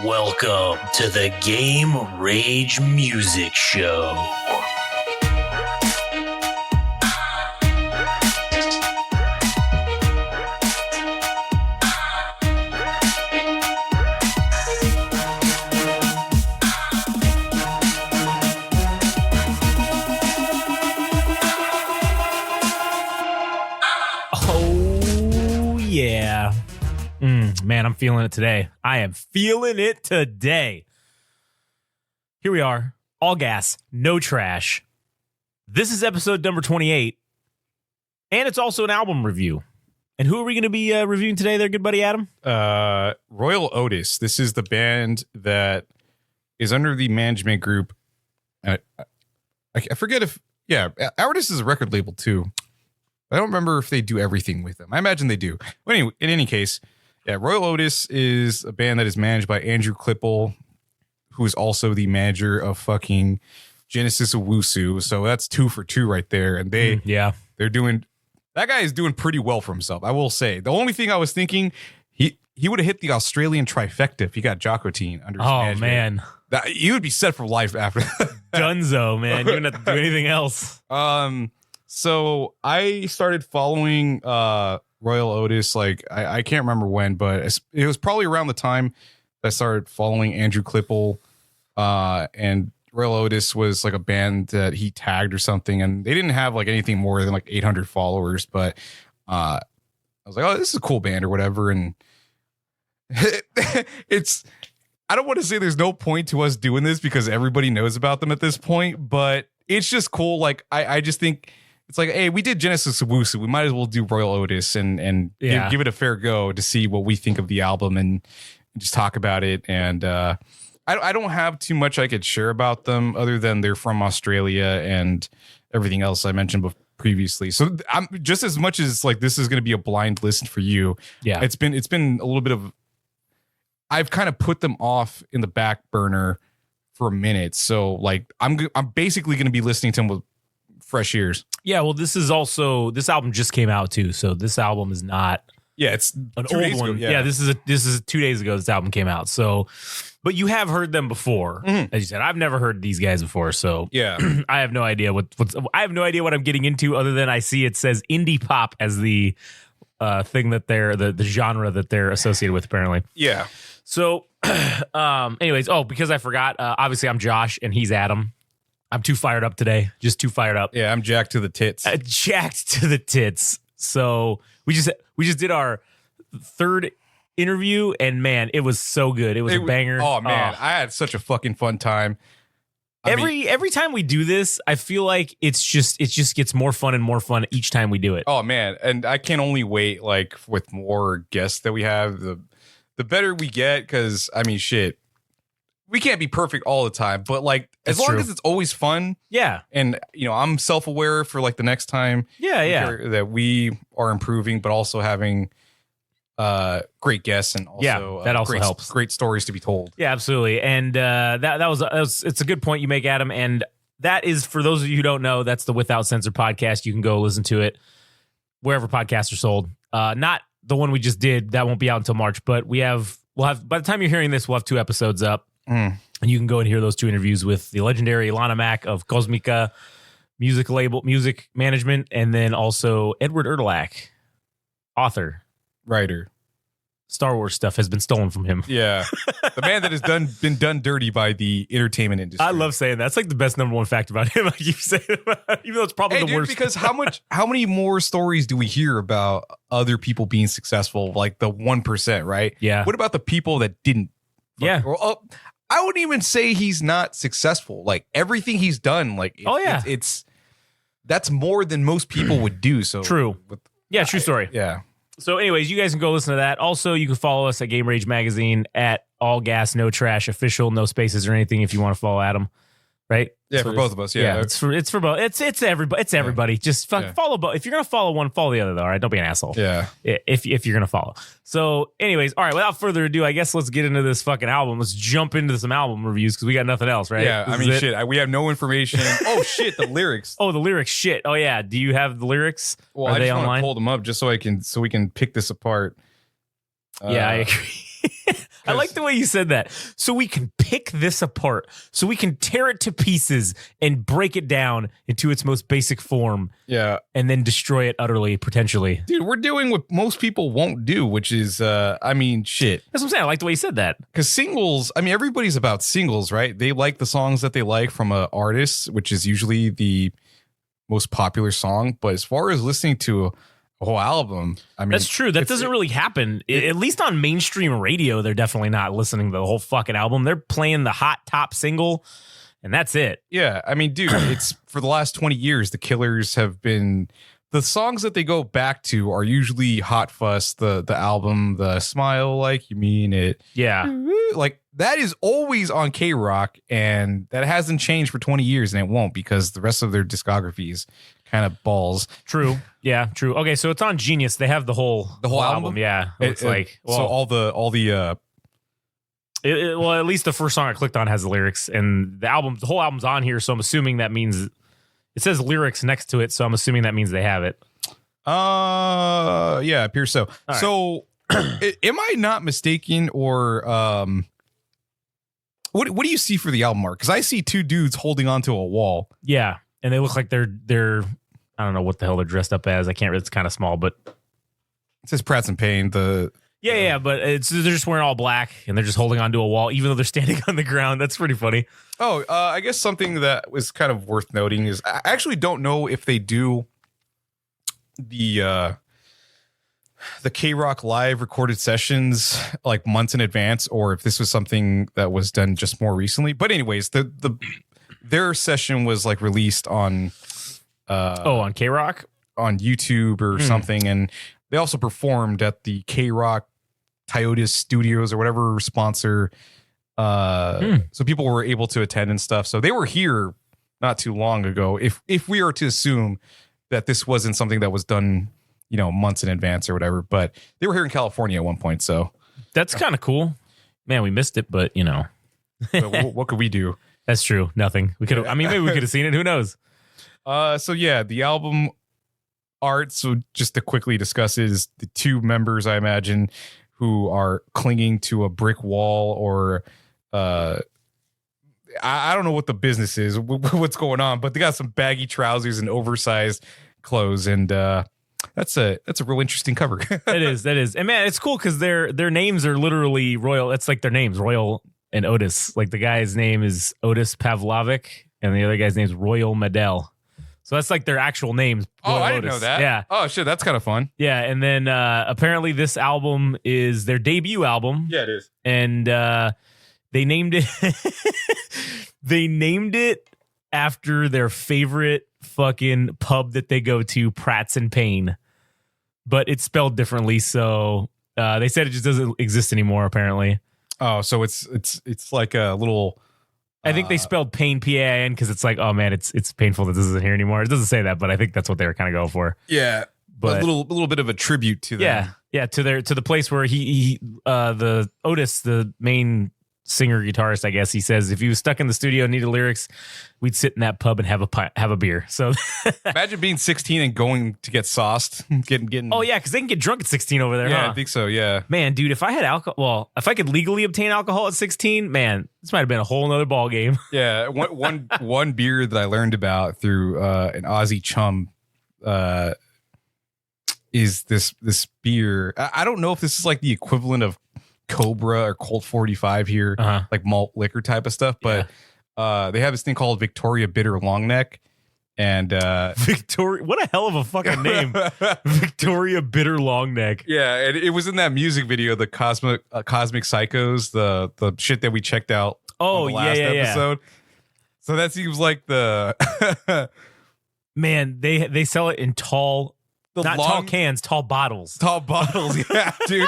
Welcome to the Game Rage Music Show. Oh, yeah. Man, I'm feeling it today. I am feeling it today. Here we are. All gas, no trash. This is episode number 28. And it's also an album review. And who are we going to be reviewing today there, good buddy Adam? Royel Otis. This is the band that is under the management group. I forget if, Otis is a record label too. I don't remember if they do everything with them. I imagine they do. But anyway, in any case, Royel Otis is a band that is managed by Andrew Klippel, who is also the manager of fucking Genesis Owusu. So that's 2 for 2 right there. And they're doing, that guy is doing pretty well for himself, I will say. The only thing I was thinking, he would have hit the Australian trifecta if he got Jocotine under his management. Man. He would be set for life after that. Dunzo, man. You wouldn't have to do anything else. So I started following Royel Otis, like I can't remember when, but it was probably around the time that I started following Andrew Klippel, and Royel Otis was like a band that he tagged or something, and they didn't have like anything more than like 800 followers, but I was like, oh, this is a cool band or whatever, and I don't want to say there's no point to us doing this because everybody knows about them at this point, but it's just cool. Like I just think it's like, hey, we did Genesis Owusu, we might as well do Royel Otis and give it a fair go to see what we think of the album and just talk about it. And I don't have too much I could share about them other than they're from Australia and everything else I mentioned previously. So I'm just, as much as like this is going to be a blind listen for you. Yeah, it's been a little bit of, I've kind of put them off in the back burner for a minute. So like I'm basically going to be listening to them with fresh ears. Yeah, well, this album just came out too, so this album is not it's an old one. Yeah, this is 2 days ago this album came out. So, but you have heard them before, as you said. I've never heard these guys before, so I have no idea what I'm getting into other than I see it says indie pop as the thing that they're the genre that they're associated with apparently. Yeah. So, anyways, because I forgot, obviously I'm Josh and he's Adam. I'm too fired up today. Just too fired up. Yeah, I'm jacked to the tits. Jacked to the tits. So we just did our third interview, and man, it was so good. It was a banger. Oh man, I had such a fucking fun time. Every time we do this, I feel like it just gets more fun and more fun each time we do it. Oh man, and I can't only wait like with more guests that we have, the better we get, because I mean shit. We can't be perfect all the time, but like as long as it's always fun. Yeah. And you know, I'm self-aware for like the next time. Yeah. That we are improving, but also having great guests and also that also helps. Great stories to be told. Yeah, absolutely. And that was it's a good point you make, Adam. And that is, for those of you who don't know, that's the Without Censor podcast. You can go listen to it wherever podcasts are sold. Not the one we just did. That won't be out until March, but we'll have by the time you're hearing this, we'll have 2 episodes up. And you can go and hear those 2 interviews with the legendary Ilana Mack of Cosmica Music Management, and then also Edward Erdelak, author, writer. Star Wars stuff has been stolen from him. Yeah, the man that has been done dirty by the entertainment industry. I love saying that. It's like the best number 1 fact about him. I keep saying it, even though it's probably the worst. Because how many more stories do we hear about other people being successful, like the 1%, right? Yeah. What about the people that didn't? Yeah. I wouldn't even say he's not successful. Like everything he's done, like it's that's more than most people would do. So true. True story. Yeah. So anyways, you guys can go listen to that. Also, you can follow us at Game Rage Magazine at All Gas No Trash Official, no spaces or anything if you want to follow Adam. Right? Yeah, so for both of us. Yeah, it's for both. It's everybody. It's everybody. Just follow both. If you're gonna follow one, follow the other. Though, all right? Don't be an asshole. Yeah. If you're gonna follow. So, anyways, all right. Without further ado, I guess let's get into this fucking album. Let's jump into some album reviews because we got nothing else, right? Yeah. Shit. We have no information. Oh shit, the lyrics. Oh, the lyrics. Shit. Oh yeah. Do you have the lyrics? Well, I just want to pull them up just so we can pick this apart. Yeah, I agree. I like the way you said that. So we can pick this apart. So we can tear it to pieces and break it down into its most basic form. Yeah. And then destroy it utterly, potentially. Dude, we're doing what most people won't do, which is, shit. That's what I'm saying. I like the way you said that. Because singles, everybody's about singles, right? They like the songs that they like from an artist, which is usually the most popular song. But as far as listening to a whole album, that's true. That doesn't really happen. At least on mainstream radio, they're definitely not listening to the whole fucking album. They're playing the hot top single, and that's it. Yeah, dude, it's for the last 20 years, the Killers have been the songs that they go back to are usually Hot Fuss, the album, the Smile Like You Mean It. Yeah. Like that is always on K-Rock, and that hasn't changed for 20 years, and it won't because the rest of their discography is kind of balls. True. Yeah, true. Okay, so it's on Genius. They have the whole album. Yeah. It looks like so all the well, at least the first song I clicked on has the lyrics, and the whole album's on here, so I'm assuming that means it says lyrics next to it, so I'm assuming that means they have it. Yeah, it appears so. All so am I not mistaken, or what do you see for the album art? Because I see two dudes holding onto a wall. Yeah, and they look like they're I don't know what the hell they're dressed up as. I can't. It's kind of small, but it says Pratts and Payne. Yeah, but they're just wearing all black and they're just holding onto a wall, even though they're standing on the ground. That's pretty funny. Oh, I guess something that was kind of worth noting is I actually don't know if they do the K-Rock live recorded sessions like months in advance, or if this was something that was done just more recently. But anyways, their session was like released on on K-Rock on YouTube or something, and they also performed at the K-Rock Toyota Studios or whatever sponsor. So people were able to attend and stuff. So they were here not too long ago. If we are to assume that this wasn't something that was done, months in advance or whatever, but they were here in California at one point. So that's kind of cool, man. We missed it, but what could we do? That's true. Nothing. We could have. Maybe we could have seen it. Who knows? So yeah, the album art. So just to quickly discuss is the two members, I imagine, who are clinging to a brick wall, or I don't know what the business is, what's going on, but they got some baggy trousers and oversized clothes, and that's a real interesting cover. That is, and man, it's cool because their names are literally Royal. That's like their names, Royal and Otis. Like the guy's name is Otis Pavlovic, and the other guy's name is Royal Medel. So that's like their actual names. I didn't know that. Yeah. Oh shit, that's kind of fun. Yeah, and then apparently this album is their debut album. Yeah, it is. And they named it. They named it after their favorite fucking pub that they go to, Pratts and Payne, but it's spelled differently. So they said it just doesn't exist anymore. Apparently. Oh, so it's like a little. I think they spelled Pain P-A-I-N because it's like, oh man, it's painful that this isn't here anymore. It doesn't say that, but I think that's what they were kind of going for. Yeah, but a little bit of a tribute to them. Yeah, to the place where he the Otis, the main singer guitarist, I guess, he says if he was stuck in the studio and needed lyrics, we'd sit in that pub and have a beer. So imagine being 16 and going to get sauced, getting. Oh yeah, because they can get drunk at 16 over there. Yeah, huh? I think so. Yeah, man, dude, if I had alcohol, well, if I could legally obtain alcohol at 16, man, this might have been a whole nother ball game. Yeah, one beer that I learned about through an Aussie chum is this beer. I don't know if this is like the equivalent of Cobra or Colt 45 here, like malt liquor type of stuff, but they have this thing called Victoria Bitter Long Neck, and Victoria, what a hell of a fucking name. Victoria Bitter Long Neck. Yeah, and it was in that music video, the Cosmic Psychos, the shit that we checked out on the last episode. So that seems like the man, they sell it in tall, tall cans, tall bottles. Tall bottles, yeah, dude.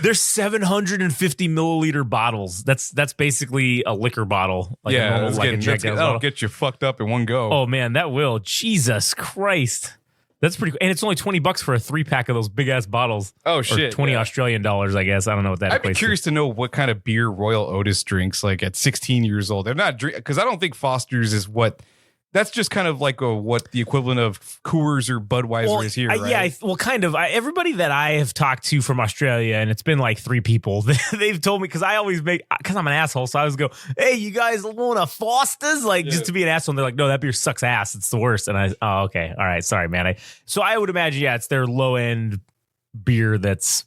They're 750 milliliter bottles. That's basically a liquor bottle. Like yeah, a normal, like that'll get you fucked up in one go. Oh man, that will. Jesus Christ. That's pretty cool. And it's only $20 for a 3-pack of those big ass bottles. Oh shit. Or 20 Australian dollars, I guess. I don't know what that is. I'd be curious to know what kind of beer Royal Otis drinks like at 16 years old. They're not drink because I don't think Foster's is what That's just kind of like what the equivalent of Coors or Budweiser is here, right? Yeah, well, kind of. Everybody that I have talked to from Australia, and it's been like 3 people, they've told me, because I always because I'm an asshole, so I always go, hey, you guys want a Foster's? Like, just to be an asshole. And they're like, no, that beer sucks ass. It's the worst. And oh, okay. All right. Sorry, man. So I would imagine, it's their low-end beer that's,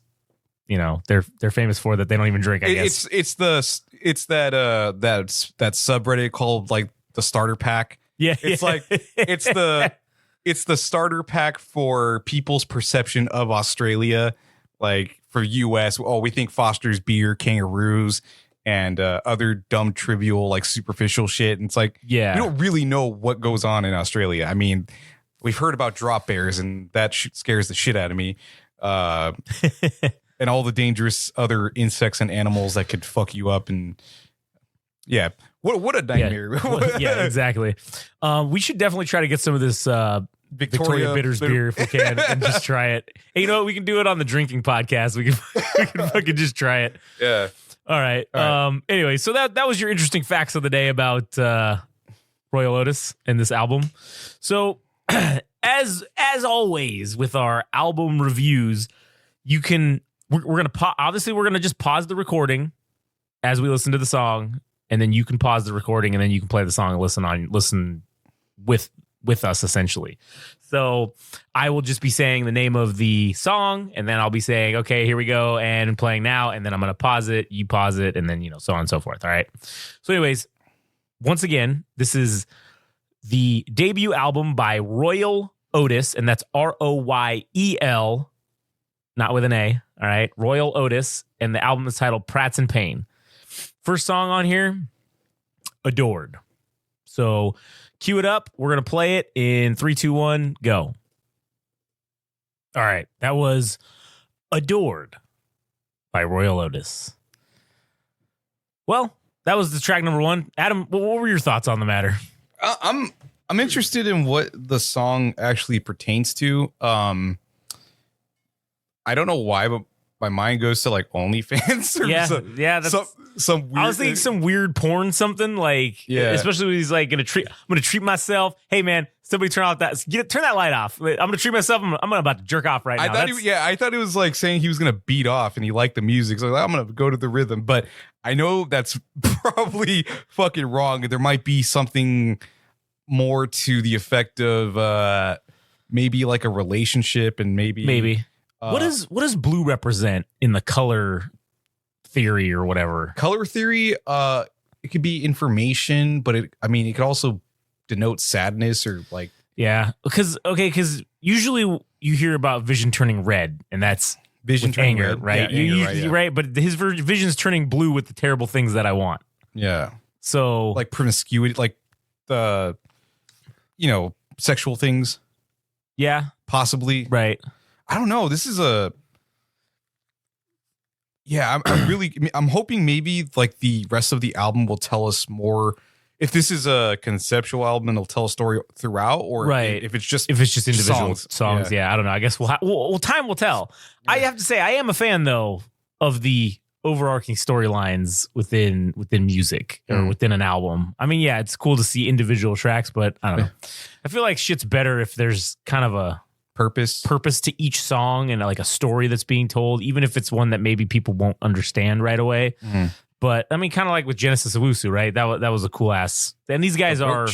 they're famous for that they don't even drink, I guess. It's that subreddit called like the starter pack. Yeah, it's like it's the starter pack for people's perception of Australia. Like for US, we think Foster's beer, kangaroos, and other dumb, trivial, like superficial shit. And it's like, we don't really know what goes on in Australia. I mean, we've heard about drop bears, and that scares the shit out of me. And all the dangerous other insects and animals that could fuck you up. And what a nightmare. Yeah, exactly. We should definitely try to get some of this Victoria Bitters beer if we can, and just try it. Hey, you know what? We can do it on the drinking podcast. We can fucking just try it. Yeah. All right. Anyway, so that was your interesting facts of the day about Royel Otis and this album. So as always with our album reviews, we're gonna just pause the recording as we listen to the song. And then you can pause the recording, and then you can play the song and listen with us, essentially. So I will just be saying the name of the song, and then I'll be saying, okay, here we go, and playing now, and then I'm going to pause it, you pause it, and then, so on and so forth. All right. So anyways, once again, this is the debut album by Royel Otis, and that's Royel, not with an A. All right. Royel Otis, and the album is titled Pratts and Pain. First song on here, Adored. So cue it up. We're going to play it in 3, 2, 1, go. All right. That was Adored by Royel Otis. Well, that was the track number 1. Adam, what were your thoughts on the matter? I'm interested in what the song actually pertains to. I don't know why, but my mind goes to like OnlyFans. Or that's some weird, I was thinking some weird porn, something like, especially when he's like, I'm gonna treat myself. Hey man, somebody turn off turn that light off. I'm gonna treat myself. I'm about to jerk off right now. I thought it was like saying he was gonna beat off and he liked the music. So I'm gonna go to the rhythm, but I know that's probably fucking wrong. There might be something more to the effect of maybe like a relationship, and maybe. What does blue represent in the color theory or whatever? Color theory, it could be information, but it could also denote sadness or like. Yeah, because usually you hear about vision turning red, and that's vision turning anger, red, right? Right, but his vision's turning blue with the terrible things that I want. Yeah. So like promiscuity, like the, sexual things. Yeah, possibly. Right. I don't know. This is I'm hoping maybe like the rest of the album will tell us more. If this is a conceptual album, it'll tell a story throughout, or if it's just individual songs. Yeah, I don't know. I guess well, time will tell. Yeah. I have to say, I am a fan though of the overarching storylines within music or within an album. I mean, yeah, it's cool to see individual tracks, but I don't know. I feel like shit's better if there's kind of a purpose to each song and like a story that's being told, even if it's one that maybe people won't understand right away. But I mean, kind of like with Genesis Owusu, right? That was a cool ass. And these guys are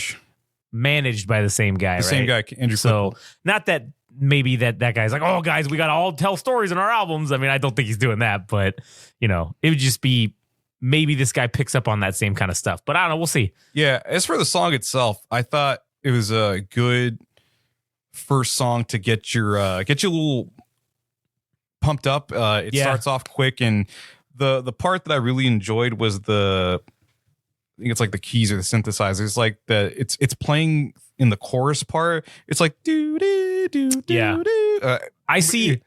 managed by the same guy, Same guy, Andrew. So not that maybe that guy's like, oh guys, we got to all tell stories in our albums. I mean, I don't think he's doing that, but it would just be maybe this guy picks up on that same kind of stuff. But I don't know. We'll see. Yeah. As for the song itself, I thought it was a good first song to get you a little pumped up. It starts off quick, and the part that I really enjoyed was I think it's like the keys or the synthesizer. It's like it's playing in the chorus part. It's like do do do do do. I see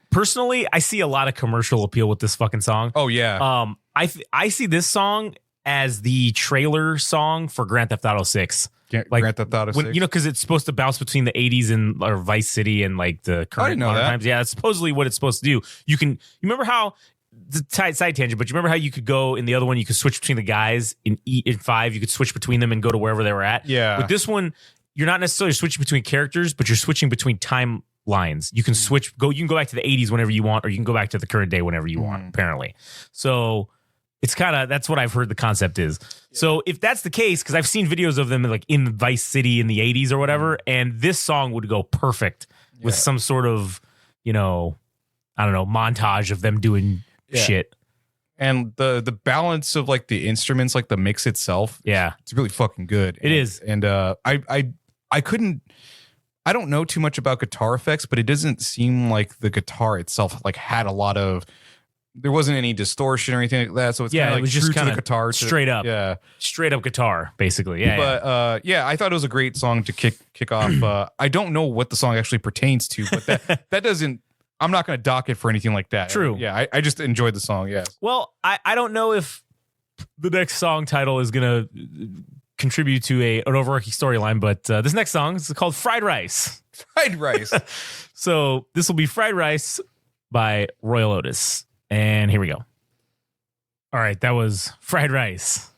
a lot of commercial appeal with this fucking song. Oh yeah. I see this song as the trailer song for Grand Theft Auto 6. Like Grand Theft Auto 6? Because it's supposed to bounce between the 80s or Vice City and like the current modern times. Yeah, that's supposedly what it's supposed to do. You remember how the side tangent, but you remember how you could go in the other one, you could switch between the guys in 5, you could switch between them and go to wherever they were at. Yeah. With this one, you're not necessarily switching between characters, but you're switching between timelines. You can switch, you can go back to the 80s whenever you want, or you can go back to the current day whenever you want, apparently. So it's kind of, that's what I've heard the concept is. Yeah. So if that's the case, because I've seen videos of them like in Vice City in the 80s or whatever, and this song would go perfect with some sort of, you know, I don't know, montage of them doing shit. And the balance of like the instruments, like the mix itself, it's really fucking good. It is. And I couldn't, I don't know too much about guitar effects, but it doesn't seem like the guitar itself like had a lot of, there wasn't any distortion or anything like that. So it's kind of like, it was just kind of guitar straight up, straight up guitar, basically. But I thought it was a great song to kick off. I don't know what the song actually pertains to, but that doesn't. I'm not going to dock it for anything like that. True. Yeah, I just enjoyed the song. Yeah. Well, I don't know if the next song title is going to contribute to an overarching storyline, but this next song is called Fried Rice. Fried Rice. So this will be Fried Rice by Royel Otis. And here we go. All right, that was Fried Rice,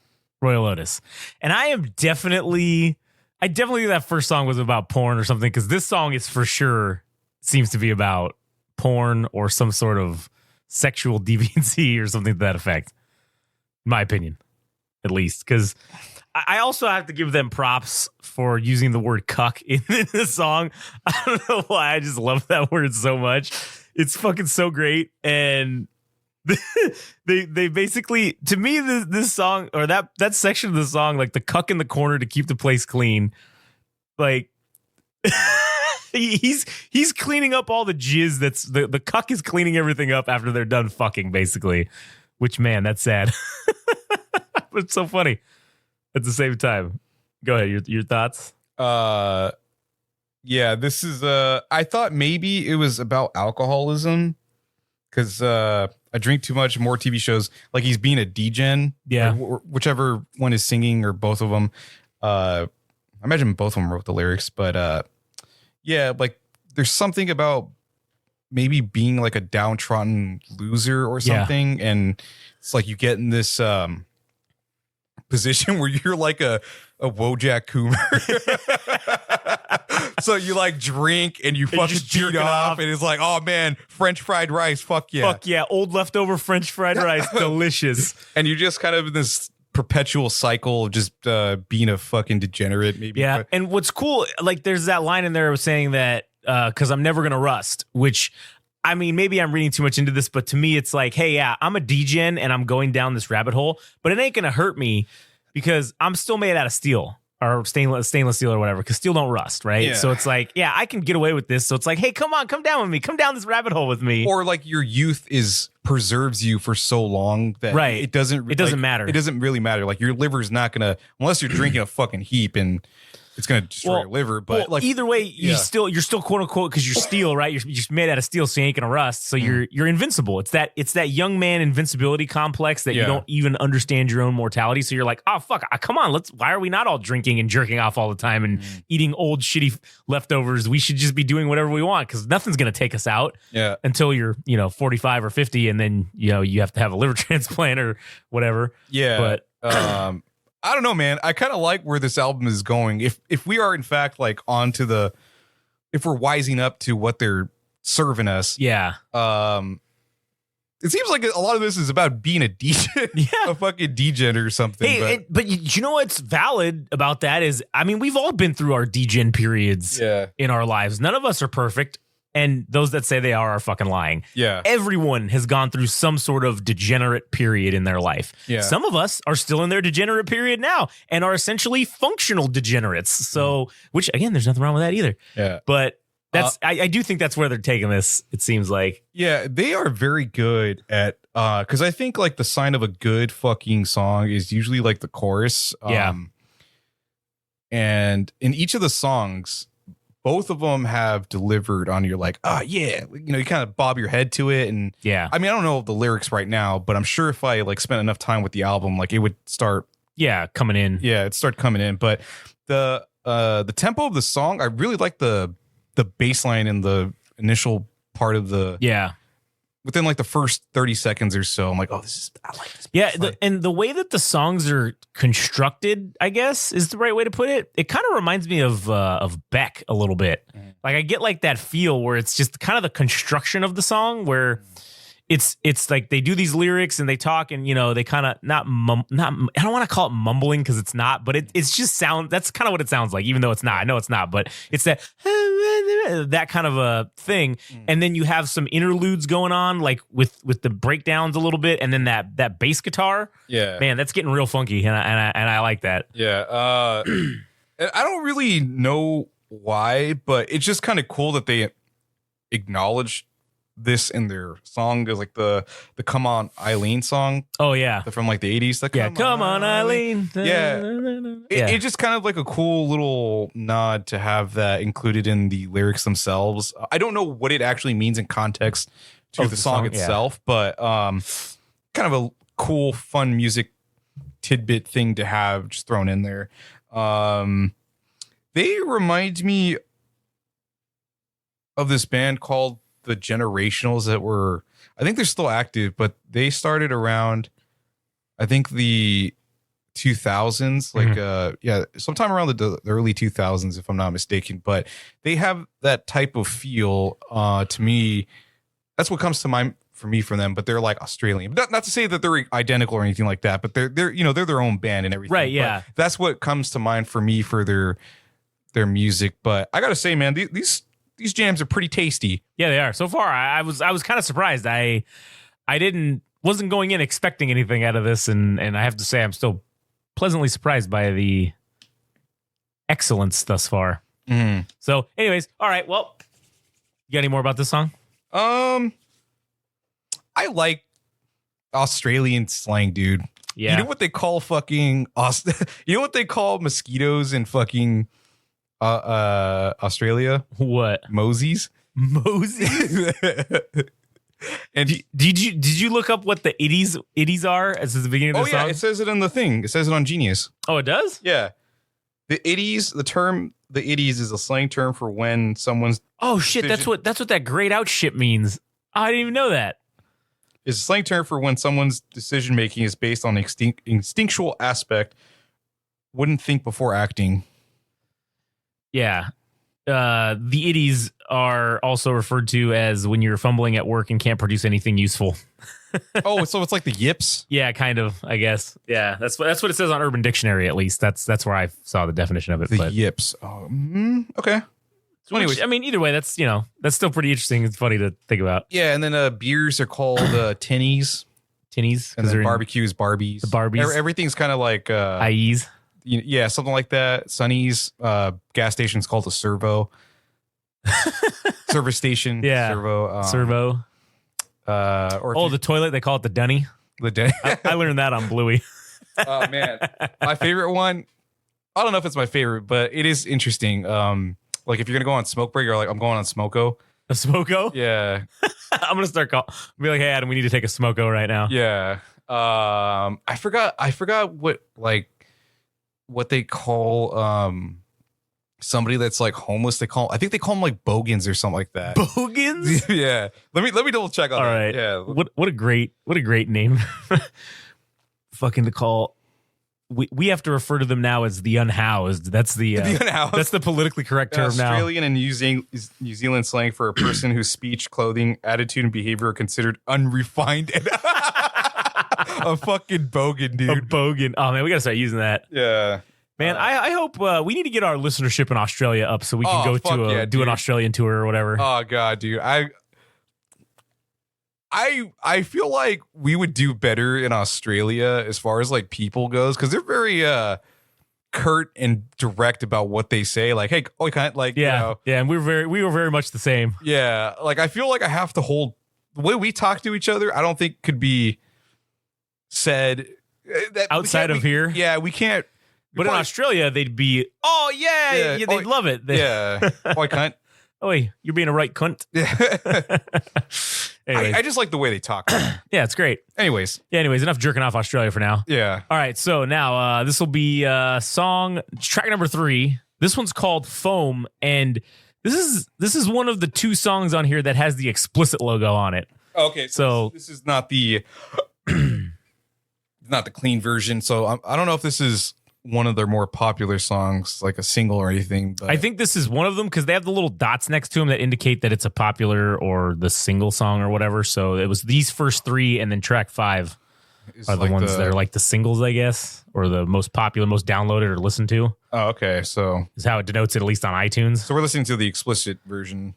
Royel Otis. And I definitely think that first song was about porn or something, because this song is for sure seems to be about porn or some sort of sexual deviancy or something to that effect. In my opinion, at least. Because I also have to give them props for using the word cuck in the song. I don't know why. I just love that word so much. It's fucking so great. And they basically, to me, this song, or that section of the song, like the cuck in the corner to keep the place clean, like he's cleaning up all the jizz. That's the cuck is cleaning everything up after they're done fucking, basically. Which, man, that's sad. But it's so funny at the same time. Go ahead, your thoughts. Yeah, this is I thought maybe it was about alcoholism, because I drink too much. More TV shows, like he's being a degen. Yeah, or whichever one is singing, or both of them. I imagine both of them wrote the lyrics, but yeah, like there's something about maybe being like a downtrodden loser or something, and it's like you get in this position where you're like a Wojak Coomer. So you like drink and you fucking jerk off, and it's like, oh man, French fried rice, fuck yeah. Fuck yeah, old leftover French fried rice, delicious. And you're just kind of in this perpetual cycle of just being a fucking degenerate, maybe. Yeah, and what's cool, like there's that line in there saying that because I'm never gonna rust, which, I mean, maybe I'm reading too much into this, but to me it's like, hey, yeah, I'm a degen and I'm going down this rabbit hole, but it ain't gonna hurt me because I'm still made out of steel. Or stainless steel or whatever, because steel don't rust, right? Yeah. So it's like, yeah, I can get away with this. So it's like, hey, come on, come down with me. Come down this rabbit hole with me. Or like your youth preserves you for so long that it doesn't matter. It doesn't really matter. Like your liver's not gonna, unless you're drinking a fucking heap, and it's gonna destroy your liver. But like either way, you're still quote unquote, because you're steel, right? You're just made out of steel, so you ain't gonna rust. So you're invincible. It's that young man invincibility complex that you don't even understand your own mortality. So you're like, oh fuck, come on, why are we not all drinking and jerking off all the time and eating old shitty leftovers? We should just be doing whatever we want, because nothing's gonna take us out until you're 45 or 50, and then you have to have a liver transplant or whatever. Yeah, but I don't know, man. I kind of like where this album is going. If we are in fact like onto if we're wising up to what they're serving us, it seems like a lot of this is about being a degen, a fucking degen or something. Hey, but you know what's valid about that is, I mean, we've all been through our degen periods in our lives. None of us are perfect. And those that say they are fucking lying. Yeah. Everyone has gone through some sort of degenerate period in their life. Yeah. Some of us are still in their degenerate period now and are essentially functional degenerates. So, which again, there's nothing wrong with that either. Yeah. But that's, I do think that's where they're taking this, it seems like. Yeah, they are very good at, because I think like the sign of a good fucking song is usually like the chorus. And in each of the songs, both of them have delivered on your like, you kind of bob your head to it. And I mean, I don't know the lyrics right now, but I'm sure if I like spent enough time with the album, like it would start coming in. Yeah, it'd start coming in. But the tempo of the song, I really like the bass line in the initial part of the within like the first 30 seconds or so, I'm like, oh, I like this. Yeah, and the way that the songs are constructed, I guess, is the right way to put it. It kind of reminds me of Beck a little bit. Like I get like that feel where it's just kind of the construction of the song where it's like they do these lyrics and they talk and they kind of not I don't want to call it mumbling because it's not, but it's just that's kind of what it sounds like, even though it's not. I know it's not, but it's that kind of a thing. And then you have some interludes going on like with the breakdowns a little bit, and then that bass guitar. Yeah, man, that's getting real funky, and I like that. Yeah, I don't really know why, but it's just kind of cool that they acknowledge this in their song. Is like the Come On Eileen song. Oh yeah, from like the 80s. Like, Come on Eileen. Yeah. It's just kind of like a cool little nod to have that included in the lyrics themselves. I don't know what it actually means in context to the song itself, but kind of a cool, fun music tidbit thing to have just thrown in there. They remind me of this band called The Generationals that were, I think they're still active, but they started around, I think the 2000s, like sometime around the early 2000s, if I'm not mistaken. But they have that type of feel. To me, that's what comes to mind for me from them. But they're like Australian. Not to say that they're identical or anything like that, but they're their own band and everything. Right? Yeah, but that's what comes to mind for me for their music. But I gotta say, man, these jams are pretty tasty. Yeah, they are. So far, I was kind of surprised. I wasn't going in expecting anything out of this, and I have to say I'm still pleasantly surprised by the excellence thus far. Mm. So, anyways, all right. Well, you got any more about this song? I like Australian slang, dude. Yeah. You know what they call fucking you know what they call mosquitoes in fucking Australia? What? Mosies. Mosies? And did you look up what the itties are as the beginning of the song? It says it in the thing. It says it on Genius. Oh, it does? Yeah. The itties, the term the itties is a slang term for when someone's Oh shit, that's what that grayed out shit means. I didn't even know that. It's a slang term for when someone's decision making is based on instinctual aspect, wouldn't think before acting. Yeah. The itties are also referred to as when you're fumbling at work and can't produce anything useful. Oh, so it's like the yips? Yeah, kind of, I guess. Yeah, that's what it says on Urban Dictionary, at least. That's where I saw the definition of it. The yips. Oh, okay. So anyways, I mean, either way, that's still pretty interesting. It's funny to think about. Yeah, and then beers are called tinnies. Tinnies. And then barbecues, Barbies. The Barbies. Everything's kind of like... IEs. Yeah, something like that. Sonny's gas station's called a servo. Service station. Yeah. Servo. Servo. Or the toilet, they call it the dunny. The dunny. I learned that on Bluey. Oh, man. My favorite one, I don't know if it's my favorite, but it is interesting. Like if you're going to go on smoke break, or like I'm going on smoko. A smoko? Yeah. I'm going to start be like, hey, Adam, we need to take a smoko right now. Yeah. I forgot what they call somebody that's like homeless. I think they call them like bogans or something like that. Bogans? Yeah. Let me double check on All that. right. Yeah. What a great name. Fucking to call. We have to refer to them now as the unhoused. That's the unhoused. That's the politically correct term now. Australian and New Zealand slang for a person whose speech, clothing, attitude, and behavior are considered unrefined. A fucking bogan, dude. A bogan. Oh man, we gotta start using that. Yeah. Man, I hope we need to get our listenership in Australia up so we can go to do an Australian tour or whatever. Oh god, dude. I feel like we would do better in Australia as far as like people goes, because they're very curt and direct about what they say. Like, hey, oh, kind like yeah, and we were very much the same. Yeah, like I feel like I have to hold the way we talk to each other. I don't think could be said that outside of here. Yeah, we can't. But in Australia, they'd be, oh yeah, they'd love it. Yeah, oh, I can't. Oh, you're being a right cunt. I just like the way they talk. Yeah, it's great. Anyways, enough jerking off Australia for now. Yeah. All right, so now this will be track number 3. This one's called Foam, and this is one of the 2 songs on here that has the explicit logo on it. Okay, So this is not the not the clean version. So I don't know if this is one of their more popular songs, like a single or anything. But I think this is one of them because they have the little dots next to them that indicate that it's a popular or the single song or whatever. So it was these first three, and then track 5 it's are the like ones that are like the singles, I guess, or the most popular, most downloaded or listened to. Oh, okay. So Is how it denotes it, at least on iTunes. we're listening to the explicit version.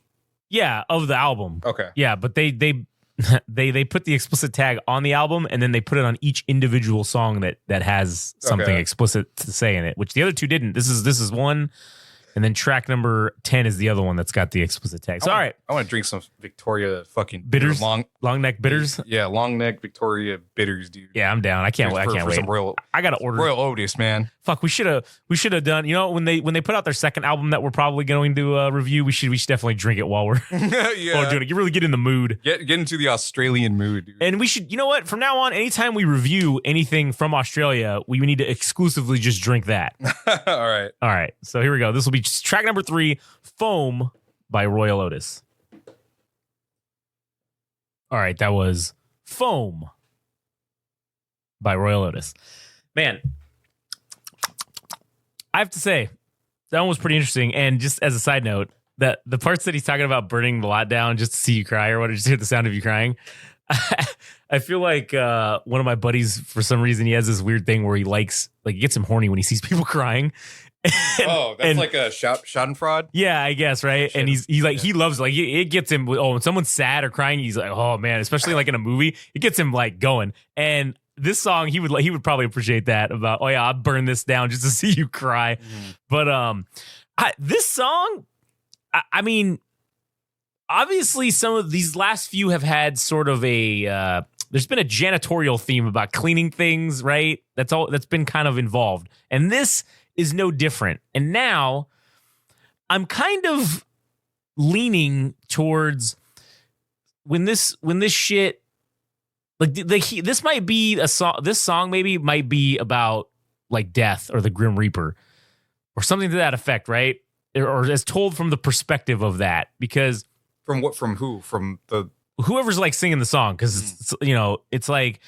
Yeah, of the album. Okay. Yeah, but they they put the explicit tag on the album, and then they put it on each individual song that has something explicit to say in it, which the other two didn't. This is one, and then track number 10 is the other one that's got the explicit tag. So all right, I want to drink some Victoria fucking bitters, long neck bitters. Yeah, long neck Victoria bitters, dude. Yeah, I'm down. I can't wait. I can't wait. Some I gotta order Royel Otis, man. Fuck, we should have done. You know, when they put out their second album that we're probably going to review, we should definitely drink it while we're Yeah, doing it. You really get in the mood. Get into the Australian mood, dude. And we should, you know what? From now on, anytime we review anything from Australia, we need to exclusively just drink that. All right. So here we go. This will be track number 3, "Foam" by Royel Otis. All right, that was "Foam" by Royel Otis. Man, I have to say, that one was pretty interesting. And just as a side note, that the parts that he's talking about burning the lot down just to see you cry or what, just hear the sound of you crying. I feel like one of my buddies, for some reason, he has this weird thing where he gets him horny when he sees people crying. That's like a Schadenfreude. Yeah, I guess, right. And he loves it gets him. Oh, when someone's sad or crying, he's like, oh man, especially like in a movie, it gets him like going. And this song, he would probably appreciate that about. Oh yeah, I'll burn this down just to see you cry. But this song, I mean, obviously some of these last few have had sort of a. There's been a janitorial theme about cleaning things, right? That's been kind of involved, and this is no different. And now I'm kind of leaning towards when this shit this might be a song. This song maybe might be about like death or the Grim Reaper or something to that effect, right? Or as told from the perspective of that, because From what? From who? From the whoever's like singing the song, because it's like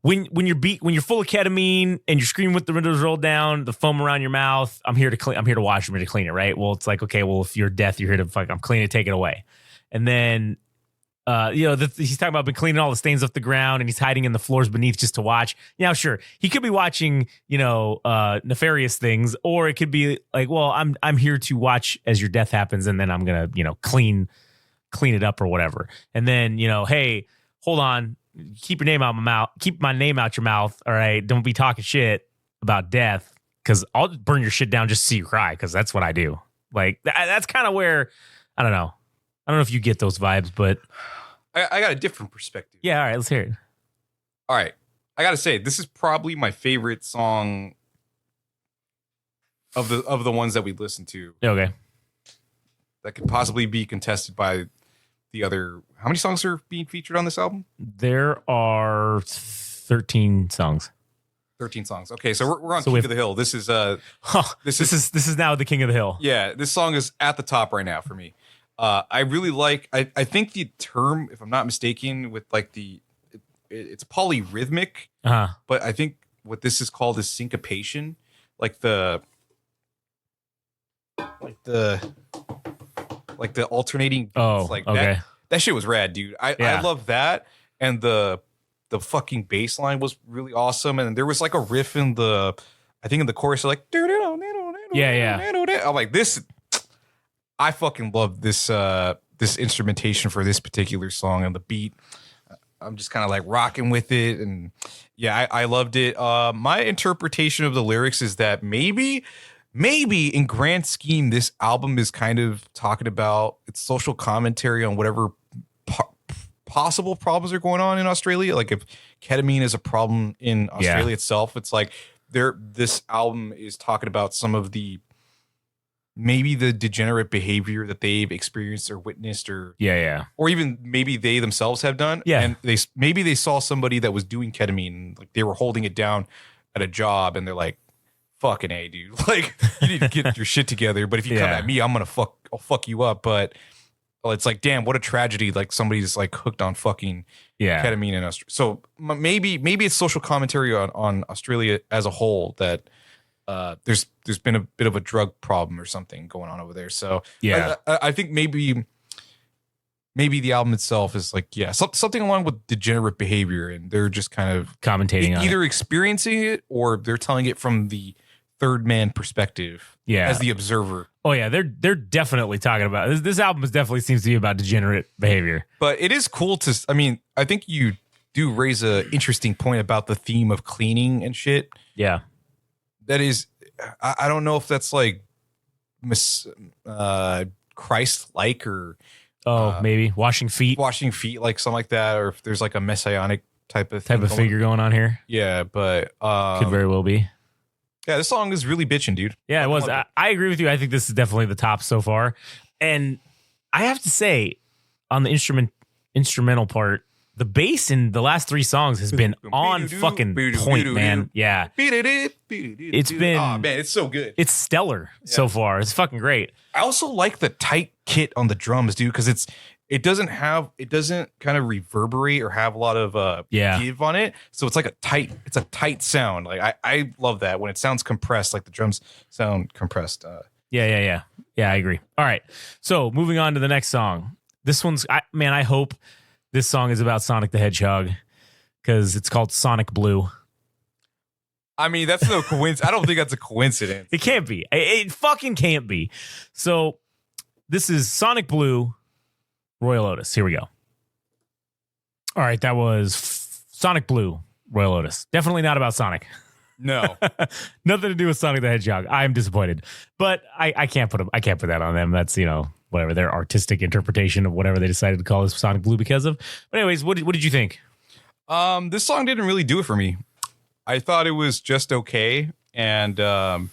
when you're full of ketamine and you're screaming with the windows rolled down, the foam around your mouth. I'm here to clean. I'm here to watch. I'm here to clean it, right? Well, it's like, okay, well, if you're death, you're here to I'm cleaning it, take it away. And then he's talking about been cleaning all the stains off the ground, and he's hiding in the floors beneath just to watch. Now, sure, he could be watching nefarious things, or it could be like, well, I'm here to watch as your death happens, and then I'm gonna clean it up or whatever. And then, hey, hold on, keep your name out my mouth, keep my name out your mouth. All right. Don't be talking shit about death, because I'll just burn your shit down just to see you cry, because that's what I do. Like, that's kind of where, I don't know if you get those vibes, but I got a different perspective. yeah. All right, let's hear it. All right. I got to say, this is probably my favorite song of the ones that we listened to. Okay. That could possibly be contested by the other. How many songs are being featured on this album? There are 13 songs. 13 songs. Okay, so we're on King of the Hill. This is this is now the King of the Hill. Yeah, this song is at the top right now for me. I really like. I think the term, if I'm not mistaken, with like it's polyrhythmic, but I think what this is called is syncopation, like the alternating beats, like okay. That shit was rad, dude. I love that, and the fucking bass line was really awesome, and there was like a riff in the chorus, like yeah. I'm like, this. I fucking love this this instrumentation for this particular song, and the beat. I'm just kind of like rocking with it, and yeah, I loved it. My interpretation of the lyrics is that maybe in grand scheme, this album is kind of talking about its social commentary on whatever possible problems are going on in Australia. Like if ketamine is a problem in Australia itself, it's like this album is talking about some of maybe the degenerate behavior that they've experienced or witnessed, or even maybe they themselves have done. And they saw somebody that was doing ketamine, like they were holding it down at a job, and they're like, fucking A, dude. Like, you need to get your shit together. But if you come at me, I'll fuck you up. But it's like, damn, what a tragedy. Like somebody's like hooked on fucking ketamine in Australia. So maybe it's social commentary on Australia as a whole that there's been a bit of a drug problem or something going on over there. So I think maybe the album itself is like, something along with degenerate behavior, and they're just kind of commentating on either experiencing it or they're telling it from the third man perspective as the observer. Oh yeah, they're definitely talking about this album definitely seems to be about degenerate behavior. But it is cool to, I mean, I think you do raise a interesting point about the theme of cleaning and shit. Yeah. That is, I don't know if that's like Christ-like or maybe washing feet, like something like that, or if there's like a messianic type of figure going on here. Yeah, but could very well be. Yeah, this song is really bitching, dude. Yeah, it was. I agree with you. I think this is definitely the top so far. And I have to say, on the instrumental part, the bass in the last 3 songs has been on fucking point, man. Yeah. It's been, oh man, it's so good. It's stellar so far. It's fucking great. I also like the tight kit on the drums, dude, because it doesn't kind of reverberate or have a lot of give on it. So it's like a tight sound. Like I love that when it sounds compressed, like the drums sound compressed. Yeah, I agree. All right. So moving on to the next song. This one's, I hope this song is about Sonic the Hedgehog because it's called Sonic Blue. I mean, that's no coincidence. I don't think that's a coincidence. It can't be. It fucking can't be. So this is Sonic Blue, Royel Otis. Here we go. All right, that was Sonic Blue, Royel Otis. Definitely not about Sonic. No. Nothing to do with Sonic the Hedgehog. I'm disappointed. But I can't put that on them. That's, whatever their artistic interpretation of whatever they decided to call this Sonic Blue because of. But anyways, what did you think? This song didn't really do it for me. I thought it was just okay, and I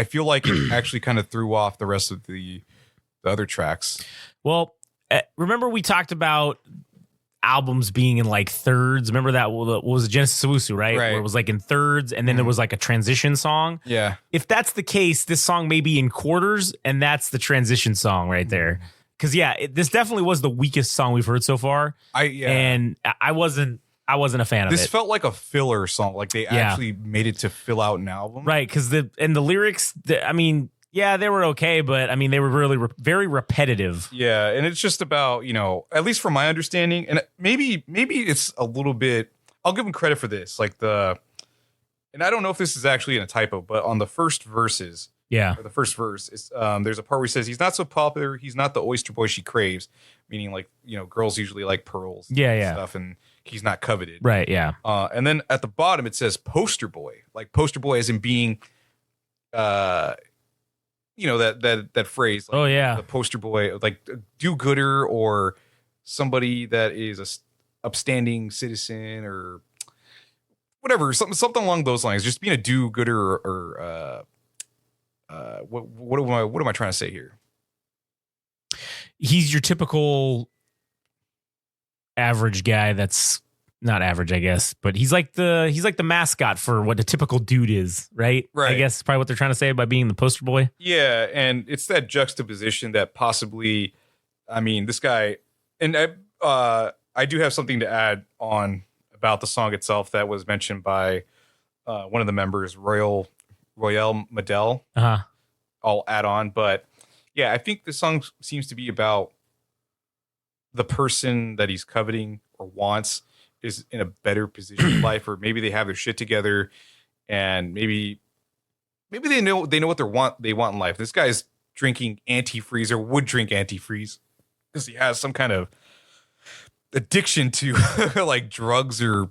feel like it actually kind of threw off the rest of the other tracks. Well, remember we talked about albums being in like thirds. Remember that was Genesis Owusu, right? Where it was like in thirds, and then there was like a transition song. Yeah. If that's the case, this song may be in quarters, and that's the transition song right there. Because this definitely was the weakest song we've heard so far. And I wasn't a fan of it. This felt like a filler song. Like they actually made it to fill out an album. Right, because the lyrics, they were okay, but they were really very repetitive. Yeah, and it's just about, at least from my understanding, and maybe it's a little bit, I'll give him credit for this. Like and I don't know if this is actually in a typo, but on the first verses, or the first verse, is, there's a part where he says, he's not so popular, he's not the oyster boy she craves, meaning like, girls usually like pearls and stuff, and he's not coveted. Right, yeah. And then at the bottom, it says poster boy, like poster boy as in being, that phrase. Like, the poster boy, like a do-gooder or somebody that is a upstanding citizen or whatever, something along those lines. Just being a do-gooder or what am I trying to say here? He's your typical average guy that's not average, I guess, but he's like the mascot for what a typical dude is, right? Right. I guess is probably what they're trying to say by being the poster boy. Yeah, and it's that juxtaposition that possibly, this guy, and I do have something to add on about the song itself that was mentioned by one of the members, Royel Medel. I'll add on, but yeah, I think the song seems to be about the person that he's coveting or wants is in a better position in life, or maybe they have their shit together, and maybe they know what they want in life. This guy's drinking antifreeze, or would drink antifreeze, because he has some kind of addiction to like drugs or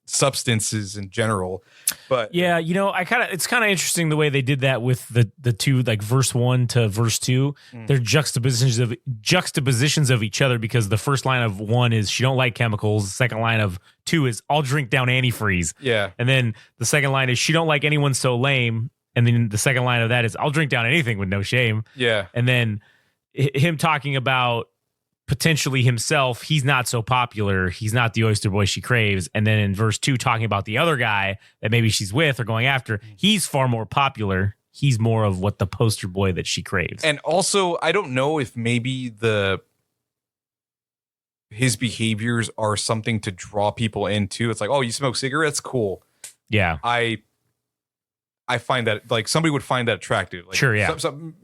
substances in general. But yeah, it's kind of interesting the way they did that with the two, like verse 1 to verse 2. They're juxtapositions of each other, because the first line of 1 is she don't like chemicals, the second line of 2 is I'll drink down antifreeze. Yeah. And then the second line is she don't like anyone so lame, and then the second line of that is I'll drink down anything with no shame. Yeah. And then him talking about potentially himself, he's not so popular, he's not the oyster boy she craves. And then in verse 2, talking about the other guy that maybe she's with or going after, he's far more popular, he's more of what the poster boy that she craves. And also, I don't know if maybe his behaviors are something to draw people into. It's like, oh, you smoke cigarettes? Cool. Yeah. I find that, like, somebody would find that attractive. Like, Sure, yeah. Some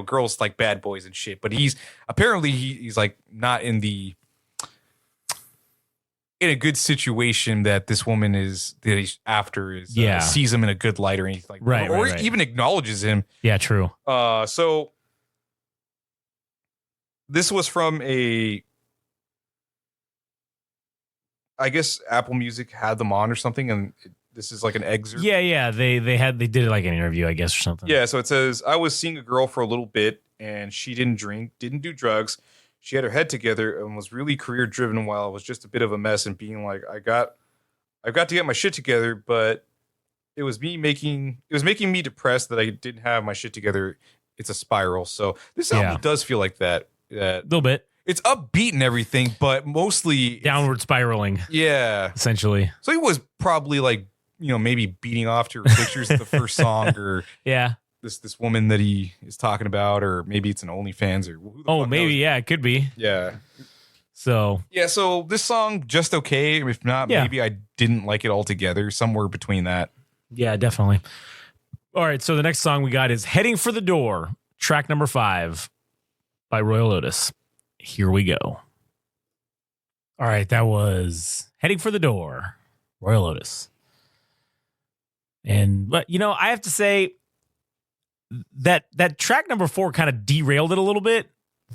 girls like bad boys and shit. But he's like not in a good situation that this woman he's after sees him in a good light or anything like that. Right, or right. even acknowledges him. Yeah, true. So this was from I guess Apple Music had them on or something, and this is like an excerpt. Yeah. They did it like an interview, I guess, or something. Yeah, so it says, I was seeing a girl for a little bit, and she didn't drink, didn't do drugs. She had her head together and was really career driven while I was just a bit of a mess and being like, I've got to get my shit together, but it was making me depressed that I didn't have my shit together. It's a spiral. So this album does feel like that. A little bit. It's upbeat and everything, but mostly downward spiraling. Yeah. Essentially. So he was probably like, maybe beating off to her pictures of the first song, or this woman that he is talking about, or maybe it's an OnlyFans, or who the fuck maybe knows? Yeah, it could be. Yeah. So this song just okay. If not, maybe I didn't like it altogether. Somewhere between that. Yeah, definitely. All right, so the next song we got is "Heading for the Door," track number 5 by Royel Otis. Here we go. All right, that was "Heading for the Door," Royel Otis. But I have to say that track number 4 kind of derailed it a little bit.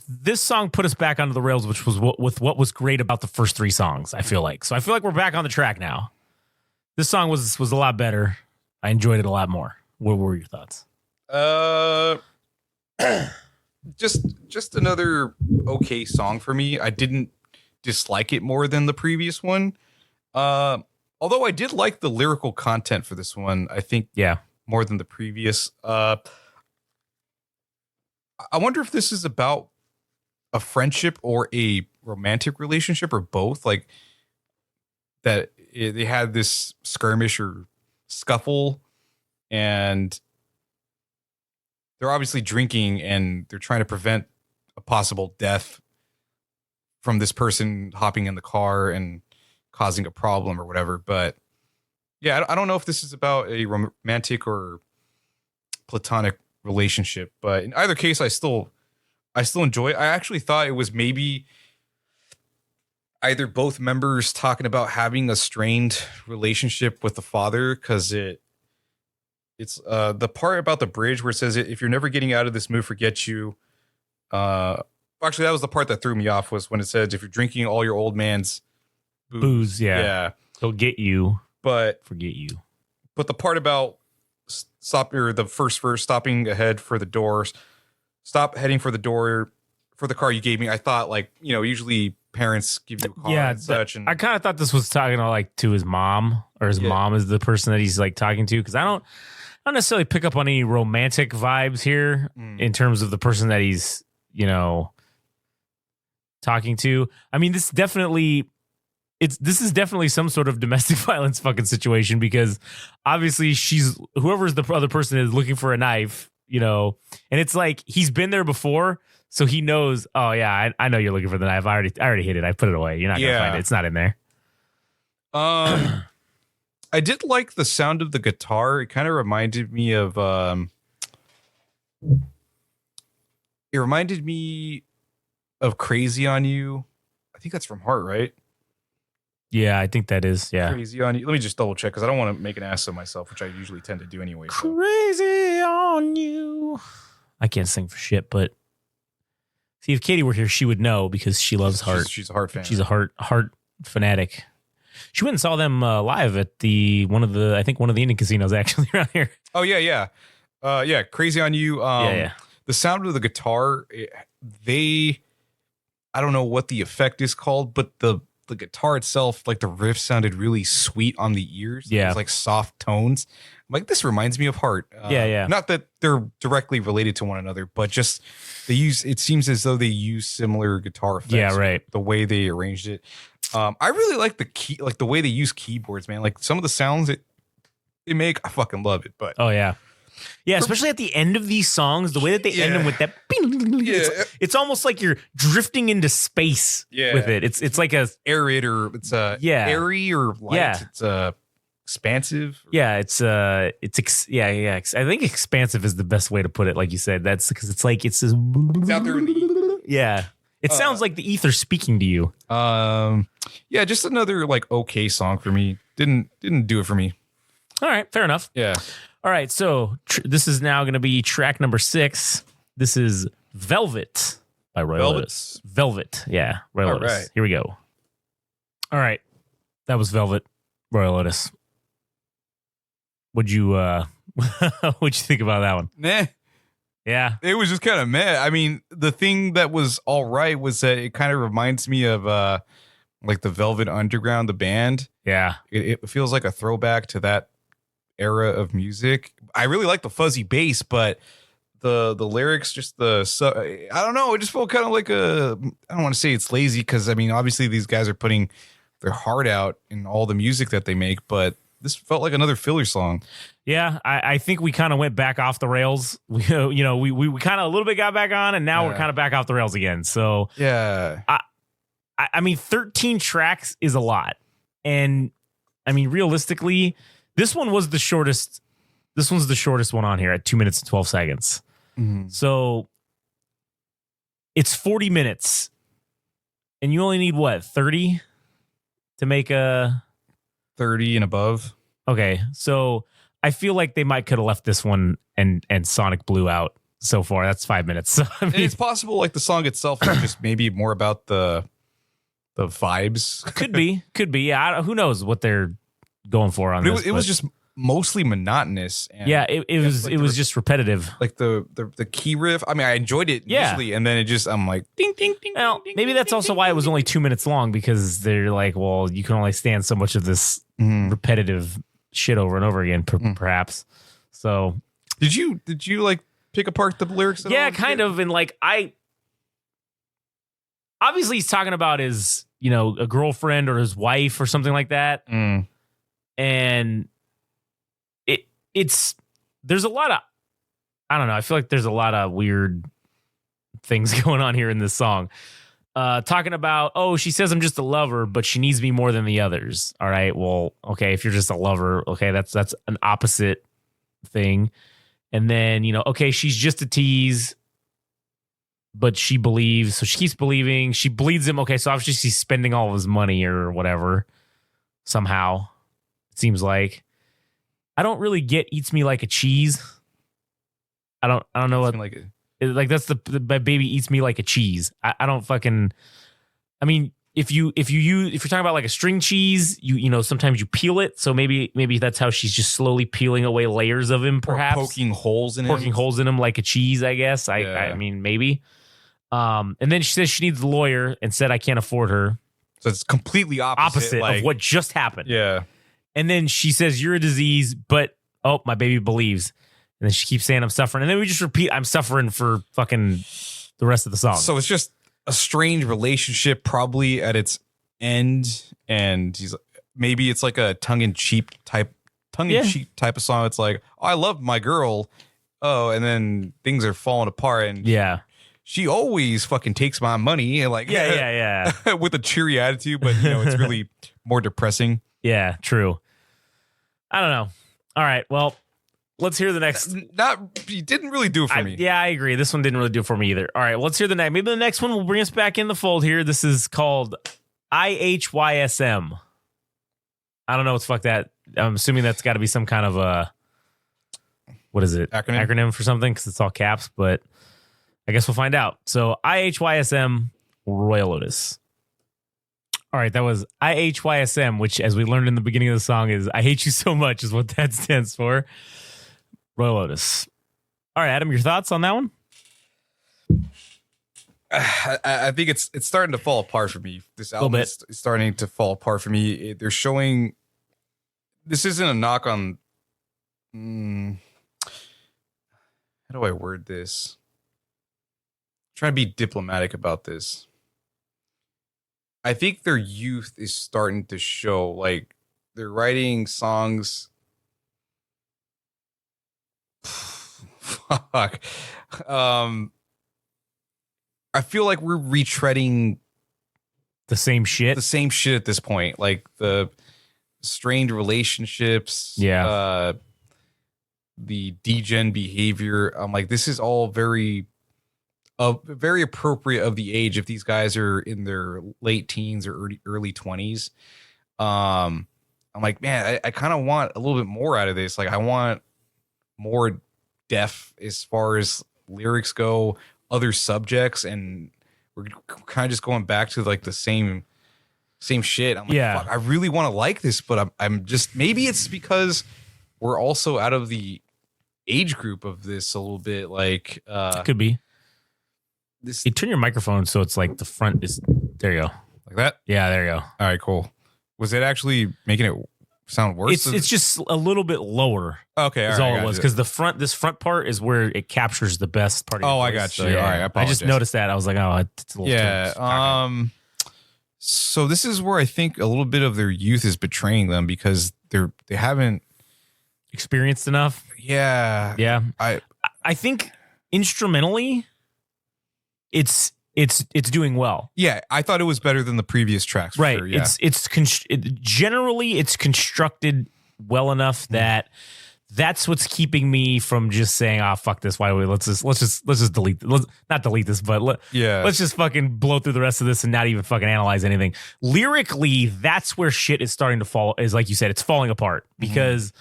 This song put us back onto the rails, which was what was great about the first 3 songs, I feel like. So I feel like we're back on the track now. This song was a lot better. I enjoyed it a lot more. What were your thoughts? Just another okay song for me. I didn't dislike it more than the previous one. Although I did like the lyrical content for this one, I think more than the previous. I wonder if this is about a friendship or a romantic relationship, or both. Like that they had this skirmish or scuffle, and they're obviously drinking, and they're trying to prevent a possible death from this person hopping in the car and causing a problem or whatever. But yeah, I don't know if this is about a romantic or platonic relationship, but in either case, I still enjoy it. I actually thought it was maybe either both members talking about having a strained relationship with the father, because it's the part about the bridge where it says, if you're never getting out of this mood, forget you. Actually, that was the part that threw me off, was when it said, if you're drinking all your old man's booze, he'll get you, but forget you. But the part about the first verse, stopping ahead for the doors, stop heading for the door for the car you gave me. I thought, like, usually parents give you a car and such. And I kind of thought this was talking to his mom, or his mom is the person that he's like talking to, because I don't necessarily pick up on any romantic vibes here in terms of the person that he's talking to. I mean, this is definitely some sort of domestic violence fucking situation, because obviously whoever's the other person is looking for a knife, and it's like he's been there before, so he knows. Oh yeah, I know you're looking for the knife. I already hid it. I put it away. You're not gonna find it. It's not in there. I did like the sound of the guitar. It kind of reminded me of Crazy on You. I think that's from Heart, right? Yeah, I think that is. Yeah. Crazy on You. Let me just double check, because I don't want to make an ass of myself, which I usually tend to do anyway. So. Crazy on You. I can't sing for shit, but see, if Katie were here, she would know, because she loves Heart. She's a Heart fan. She's a Heart fanatic. She went and saw them live at one of the Indian casinos actually around here. Oh yeah. Crazy on You. The sound of the guitar, I don't know what the effect is called, but the guitar itself, like the riff, sounded really sweet on the ears. Yeah. It was like soft tones. I'm like, this reminds me of Heart. Not that they're directly related to one another, but just it seems as though they use similar guitar effects. Yeah, right. The way they arranged it. I really like the way they use keyboards, man. Like some of the sounds they make, I fucking love it. But oh yeah. Yeah, especially at the end of these songs, the way that they end them with that. It's almost like you're drifting into space with it. It's like a arid or it's airy or light. Yeah. It's expansive. Yeah, I think expansive is the best way to put it. Like you said, that's because it's like it's this. It's out there in the ether. Yeah, it sounds like the ether speaking to you. Yeah, just another like okay song for me. Didn't do it for me. All right, fair enough. Yeah. All right, so this is now going to be track number 6. This is Velvet by Royel Otis. Velvet, yeah, Royel Otis. Right. Here we go. All right, that was Velvet, Royel Otis. What'd you think about that one? Meh. Yeah, It was just kind of meh. I mean, the thing that was all right was that it kind of reminds me of like the Velvet Underground, the band. yeah, It feels like a throwback to that era of music. I really like the fuzzy bass, but the lyrics, just I don't know. It just felt kind of like I don't want to say it's lazy because I mean, obviously these guys are putting their heart out in all the music that they make, but this felt like another filler song. yeah. I think we kind of went back off the rails. We kind of a little bit got back on, and now we're kind of back off the rails again. So Yeah. I mean, 13 tracks is a lot, and I mean, realistically, this one was the shortest. This one's the shortest one on here at 2 minutes and 12 seconds. Mm-hmm. So it's 40 minutes, and you only need what, 30 to make a 30 and above. Okay, so I feel like they might could have left this one and Sonic Blue out so far. That's 5 minutes. So, I mean, It's possible like the song itself is just maybe more about the vibes. could be. Yeah, who knows what they're going for on But this. it was just mostly monotonous. And yeah, it was like it was just repetitive. like the key riff. I mean, I enjoyed it initially, and then it just I'm like ding ding ding. Well, ding, maybe ding, that's ding, also ding, why it ding, was ding. only 2 minutes long, because they're like, well, you can only stand so much of this repetitive shit over and over again, perhaps. So Did you like pick apart the lyrics? At yeah, all? kind of. And like obviously he's talking about his, a girlfriend or his wife or something like that. Mm. And there's a lot of, I don't know. I feel like there's a lot of weird things going on here in this song. Talking about, oh, she says I'm just a lover, but she needs me more than the others. All right, well, okay, if you're just a lover, okay, that's an opposite thing. And then, okay, she's just a tease, but she believes, so she keeps believing. She bleeds him. Okay, so obviously she's spending all of his money or whatever. Somehow, it seems like. I don't really get eats me like a cheese. I don't know what Like like that's my baby eats me like a cheese. I don't fucking. I mean, if you're talking about like a string cheese, you sometimes you peel it. So maybe that's how she's just slowly peeling away layers of him, perhaps poking holes in him like a cheese. I guess. I mean maybe. And then she says she needs a lawyer and said I can't afford her. So it's completely opposite Of what just happened. Yeah. And then she says, you're a disease, but, oh, my baby believes. And then she keeps saying, I'm suffering. And then we just repeat, I'm suffering for fucking the rest of the song. So it's just a strange relationship, probably at its end. And maybe it's like a tongue-in-cheek type of song. It's like, oh, I love my girl. Oh, and then things are falling apart. And yeah. She always fucking takes my money. And like, yeah. with a cheery attitude, but, it's really more depressing. Yeah, true. I don't know. All right, well, let's hear the next. You didn't really do it for me. Yeah, I agree. This one didn't really do it for me either. All right, let's hear the next. Maybe the next one will bring us back in the fold here. This is called IHYSM. I don't know what the fuck that. I'm assuming that's got to be some kind of a. What is it? Acronym for something, because it's all caps, but I guess we'll find out. So IHYSM, Royel Otis. All right, that was IHYSM, which, as we learned in the beginning of the song, is I hate you so much, is what that stands for. Royel Otis. All right, Adam, your thoughts on that one? I think it's starting to fall apart for me. This album is starting to fall apart for me. They're showing. This isn't a knock on. How do I word this? I'm trying to be diplomatic about this. I think their youth is starting to show. Like, they're writing songs Fuck. I feel like we're retreading The same shit. the same shit at this point. Like the strained relationships. Yeah. The degen behavior. I'm like, this is all very appropriate of the age if these guys are in their late teens or early 20s. I'm like, man, I kind of want a little bit more out of this. Like, I want more depth as far as lyrics go, other subjects, and we're kind of just going back to like the same shit. I'm like, Yeah. fuck, I really want to like this, but I'm just, maybe it's because we're also out of the age group of this a little bit. Like, Could be. this You turn your microphone so it's like the front is. There you go. like that. Yeah, there you go. All right, cool. Was it actually making it sound worse? It's just a little bit lower. okay. Is right, all I it was, gotcha. because this front part is where it captures the best part of your Oh, I voice. got So, you. yeah. All right, I I just apologize. noticed that. I was like, oh, it's a little Yeah. too So this is where I think a little bit of their youth is betraying them because they haven't. experienced enough. Yeah. Yeah. I I think instrumentally it's doing well. yeah. I thought it was better than the previous tracks. For Right. Sure, yeah. Generally it's constructed well enough that that's what's keeping me from just saying, "Oh, fuck this. Why do we let's just delete not delete this, but let's just fucking blow through the rest of this and not even fucking analyze anything." Lyrically, that's where shit is starting to fall, is like you said, it's falling apart because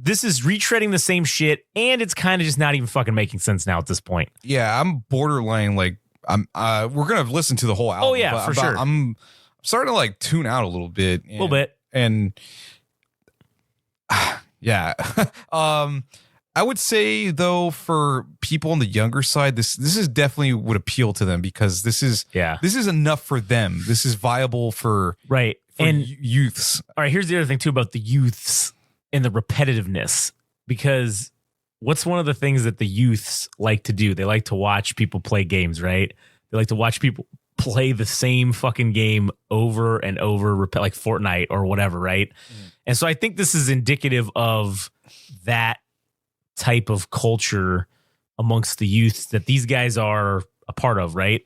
this is retreading the same shit and it's kind of just not even fucking making sense now at this point. Yeah. I'm borderline like we're gonna listen to the whole album. Oh, yeah, but for sure. I'm starting to like tune out a little bit. A little bit. And yeah. I would say though, for people on the younger side, this is definitely would appeal to them because this is enough for them. This is viable for Right. And youths. all right, here's the other thing too about the youths and the repetitiveness, because what's one of the things that the youths like to do? They like to watch people play games, right? They like to watch people play the same fucking game over and over, like Fortnite or whatever, right? And so I think this is indicative of that type of culture amongst the youth that these guys are a part of, right?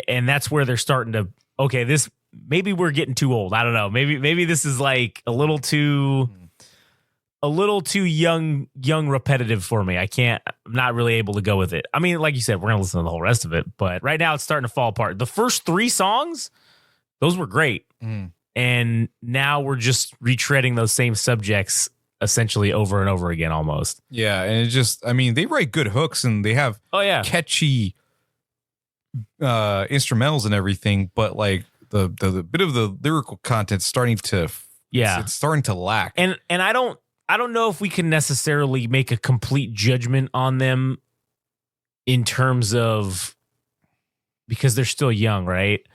And that's where they're starting to, okay, this, maybe we're getting too old. I don't know. Maybe this is like a little too young repetitive for me. I'm not really able to go with it. I mean, like you said, we're going to listen to the whole rest of it, but right now it's starting to fall apart. The first 3 songs, those were great. And now we're just retreading those same subjects essentially over and over again almost. Yeah. And it just, I mean, they write good hooks and they have catchy instrumentals and everything, but like the bit of the lyrical content starting to it's starting to lack. And I don't know if we can necessarily make a complete judgment on them in terms of, because they're still young, right?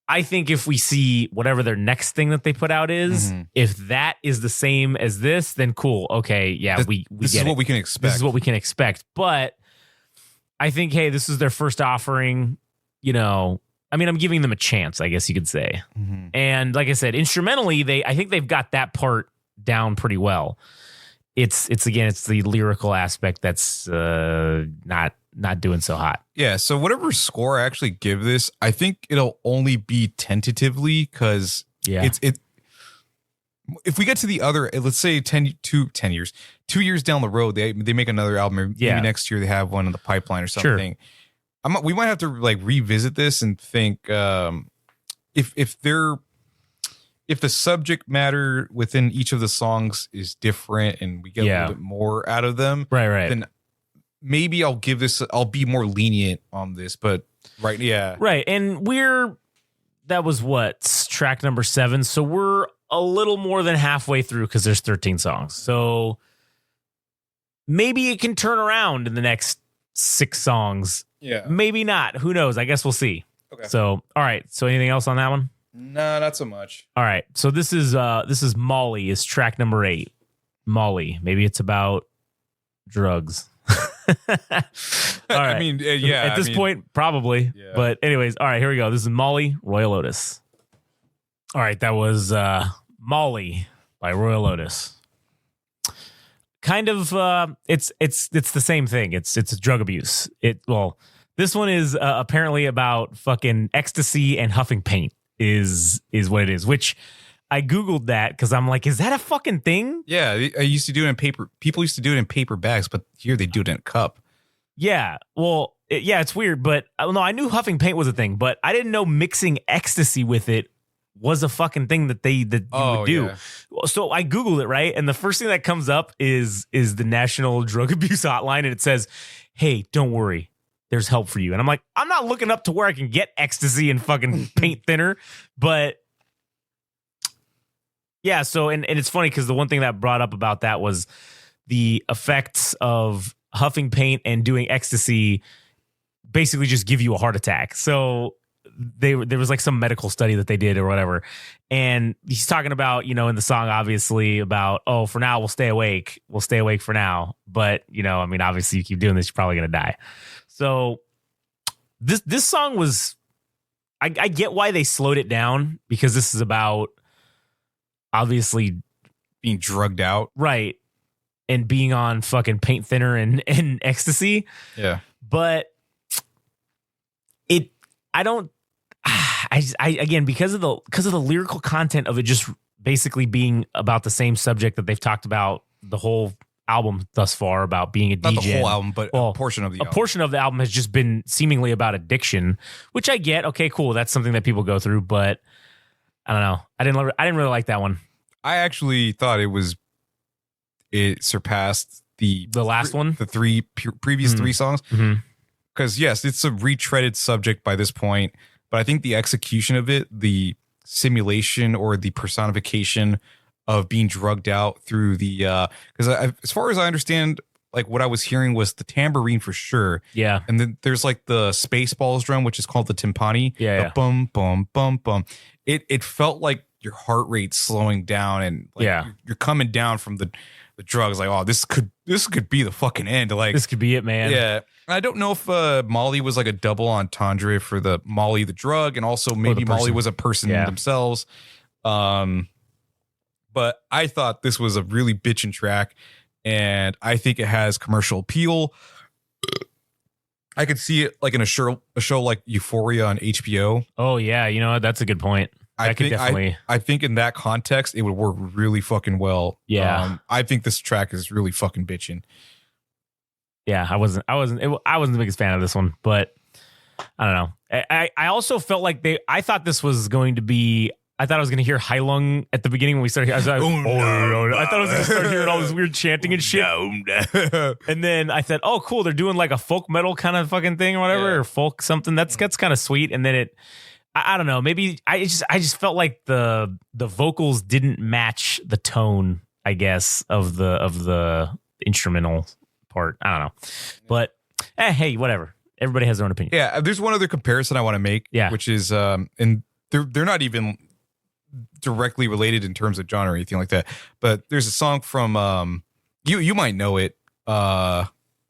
I think if we see whatever their next thing that they put out is, if that is the same as this, then cool. Okay, yeah, we this get is what it. we can expect. This is what we can expect. But I think, hey, this is their first offering. You know, I mean, I'm giving them a chance, I guess you could say. And like I said, instrumentally, I think they've got that part down pretty well. It's the lyrical aspect that's not doing so hot. Yeah, so whatever score I actually give this, I think it'll only be tentatively because if we get to the other, let's say 2 years down the road, they make another album, or maybe next year they have one in the pipeline or something. Sure. We might have to like revisit this and think if the subject matter within each of the songs is different and we get a little bit more out of them, right, then maybe I'll be more lenient on this, but right. And that was what, track number 7. So we're a little more than halfway through because there's 13 songs. So maybe it can turn around in the next 6 songs. Yeah. Maybe not. Who knows? I guess we'll see. Okay. So, all right. So anything else on that one? No, not so much. All right. So this is Molly is track number 8. Molly. Maybe it's about drugs. All right. I mean, At this point, probably. Yeah. But anyways, all right, here we go. This is Molly, Royel Otis. All right, that was Molly by Royel Otis. kind of it's the same thing. It's drug abuse. This one is apparently about fucking ecstasy and huffing paint is what it is, which I Googled that because I'm like, is that a fucking thing? Yeah, I used to do it in paper. People used to do it in paper bags, but here they do it in a cup. Yeah. Well, it's weird, but no, I knew huffing paint was a thing, but I didn't know mixing ecstasy with it was a fucking thing that you would do. Yeah. So I Googled it, right? And the first thing that comes up is the National Drug Abuse Hotline, and it says, hey, don't worry, there's help for you. And I'm like, I'm not looking up to where I can get ecstasy and fucking paint thinner, but yeah. So, and it's funny because the one thing that brought up about that was the effects of huffing paint and doing ecstasy basically just give you a heart attack. So there was like some medical study that they did or whatever. And he's talking about, in the song, obviously about, oh, for now, we'll stay awake. We'll stay awake for now. But, obviously you keep doing this, you're probably going to die. So this song was, I get why they slowed it down because this is about obviously Being drugged out. right. And being on fucking paint thinner and ecstasy. Yeah. But again, because of the lyrical content of it just basically being about the same subject that they've talked about the whole album thus far about being a DJ. Not the whole album, but a portion of the album. A portion of the album has just been seemingly about addiction, which I get. Okay, cool. That's something that people go through, but I don't know. I didn't really like that one. I actually thought it surpassed the last one, the previous three songs. Mm-hmm. Because yes, it's a retreaded subject by this point, but I think the execution of it, the simulation or the personification of being drugged out through the because as far as I understand, like what I was hearing was the tambourine for sure. Yeah. And then there's like the Spaceballs drum, which is called the timpani. Yeah. The bum bum bum bum. It felt like your heart rate slowing down and like you're coming down from the drugs. Like, oh, this could be the fucking end. Like this could be it, man. Yeah. I don't know if Molly was like a double entendre for the Molly the drug, and also maybe Molly was a person themselves. But I thought this was a really bitchin' track, and I think it has commercial appeal. I could see it like in a show like Euphoria on HBO. Oh yeah, that's a good point. I think in that context it would work really fucking well. Yeah. I think this track is really fucking bitchin'. Yeah, I wasn't the biggest fan of this one, but I don't know. I also felt like I thought this was going to be. I thought I was going to hear Hailung at the beginning when we started. I was like, I thought I was going to start hearing all this weird chanting and shit. And then I said, oh, cool. They're doing like a folk metal kind of fucking thing or whatever, or folk something. That's kind of sweet. And then I don't know. Maybe I just felt like the vocals didn't match the tone, I guess, of the instrumental part. I don't know. But hey, whatever. Everybody has their own opinion. Yeah. There's one other comparison I want to make, which is, and they're not even directly related in terms of genre or anything like that, but there's a song from you might know it because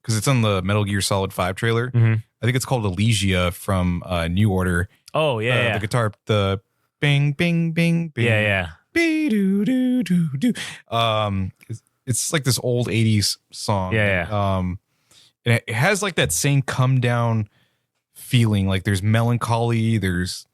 it's on the Metal Gear Solid 5 trailer. Mm-hmm. I think it's called Elysia from New Order. Oh yeah, the guitar, the bing bing bing bing, doo doo doo doo. It's like this old 80s song. And it has like that same come down feeling. Like there's melancholy, there's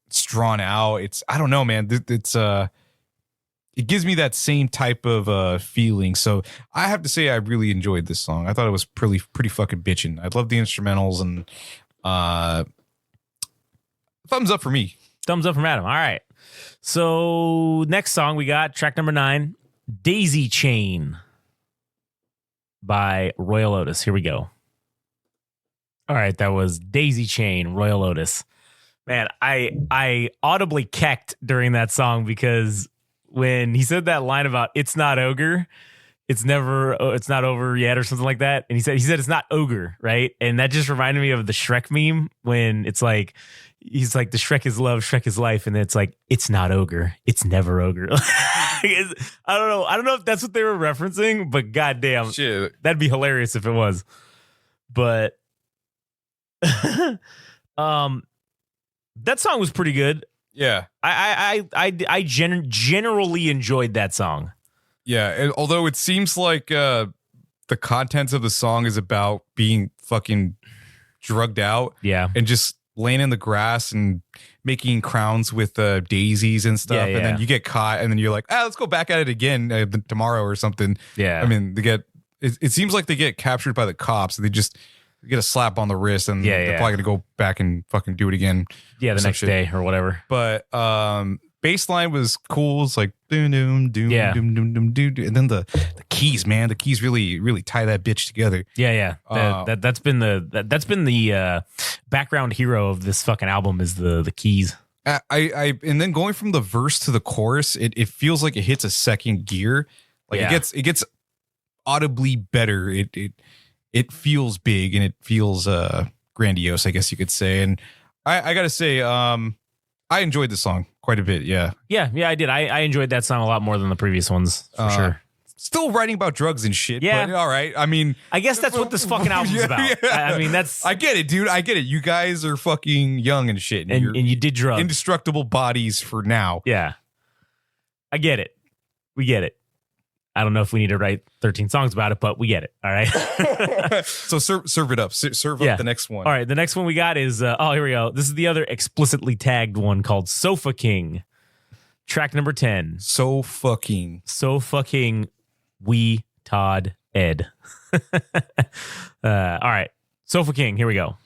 it's drawn out. It's, I don't know, man. It's it gives me that same type of feeling. So I have to say I really enjoyed this song. I thought it was pretty fucking bitchin'. I love the instrumentals, and thumbs up for me. Thumbs up from Adam. All right. So next song we got track number 9, Daisy Chain by Royel Otis. Here we go. All right, that was Daisy Chain, Royel Otis. Man, I audibly kecked during that song because when he said that line about it's not ogre, it's not over yet or something like that, and he said it's not ogre, right? And that just reminded me of the Shrek meme when it's like he's like the Shrek is love, Shrek is life, and it's like it's not ogre, it's never ogre. I don't know if that's what they were referencing, but goddamn, shit, that'd be hilarious if it was. But that song was pretty good. Yeah, I generally enjoyed that song. Yeah, and although it seems like the contents of the song is about being fucking drugged out, Yeah. and just laying in the grass and making crowns with daisies and stuff, Yeah, and then yeah. you get caught, and then you're like, let's go back at it again tomorrow or something. Yeah. I mean, it seems like they get captured by the cops, and they just get a slap on the wrist, and they're probably gonna go back and fucking do it again. Yeah, the next day or whatever. But bass line was cool. It's like doom doom doom doom doom doom doom, and then the keys, man. The keys really tie that bitch together. Yeah. That's been the background hero of this fucking album is the keys. I and then going from the verse to the chorus, it feels like it hits a second gear. Like it gets audibly better. It feels big and it feels grandiose, I guess you could say. And I gotta say, I enjoyed the song quite a bit. Yeah, I did. I enjoyed that song a lot more than the previous ones for sure. Still writing about drugs and shit. Yeah. But all right. I mean, I guess that's what this fucking album's about. I mean, that's I get it, dude. I get it. You guys are fucking young and shit, and you did drugs. Indestructible bodies for now. Yeah, I get it. We get it. I don't know if we need to write 13 songs about it, but we get it. All right. So serve it up. Serve up the next one. All right. The next one we got is, here we go. This is the other explicitly tagged one called Sofa King. Track number 10. So fucking We Todd Ed. All right. Sofa King. Here we go.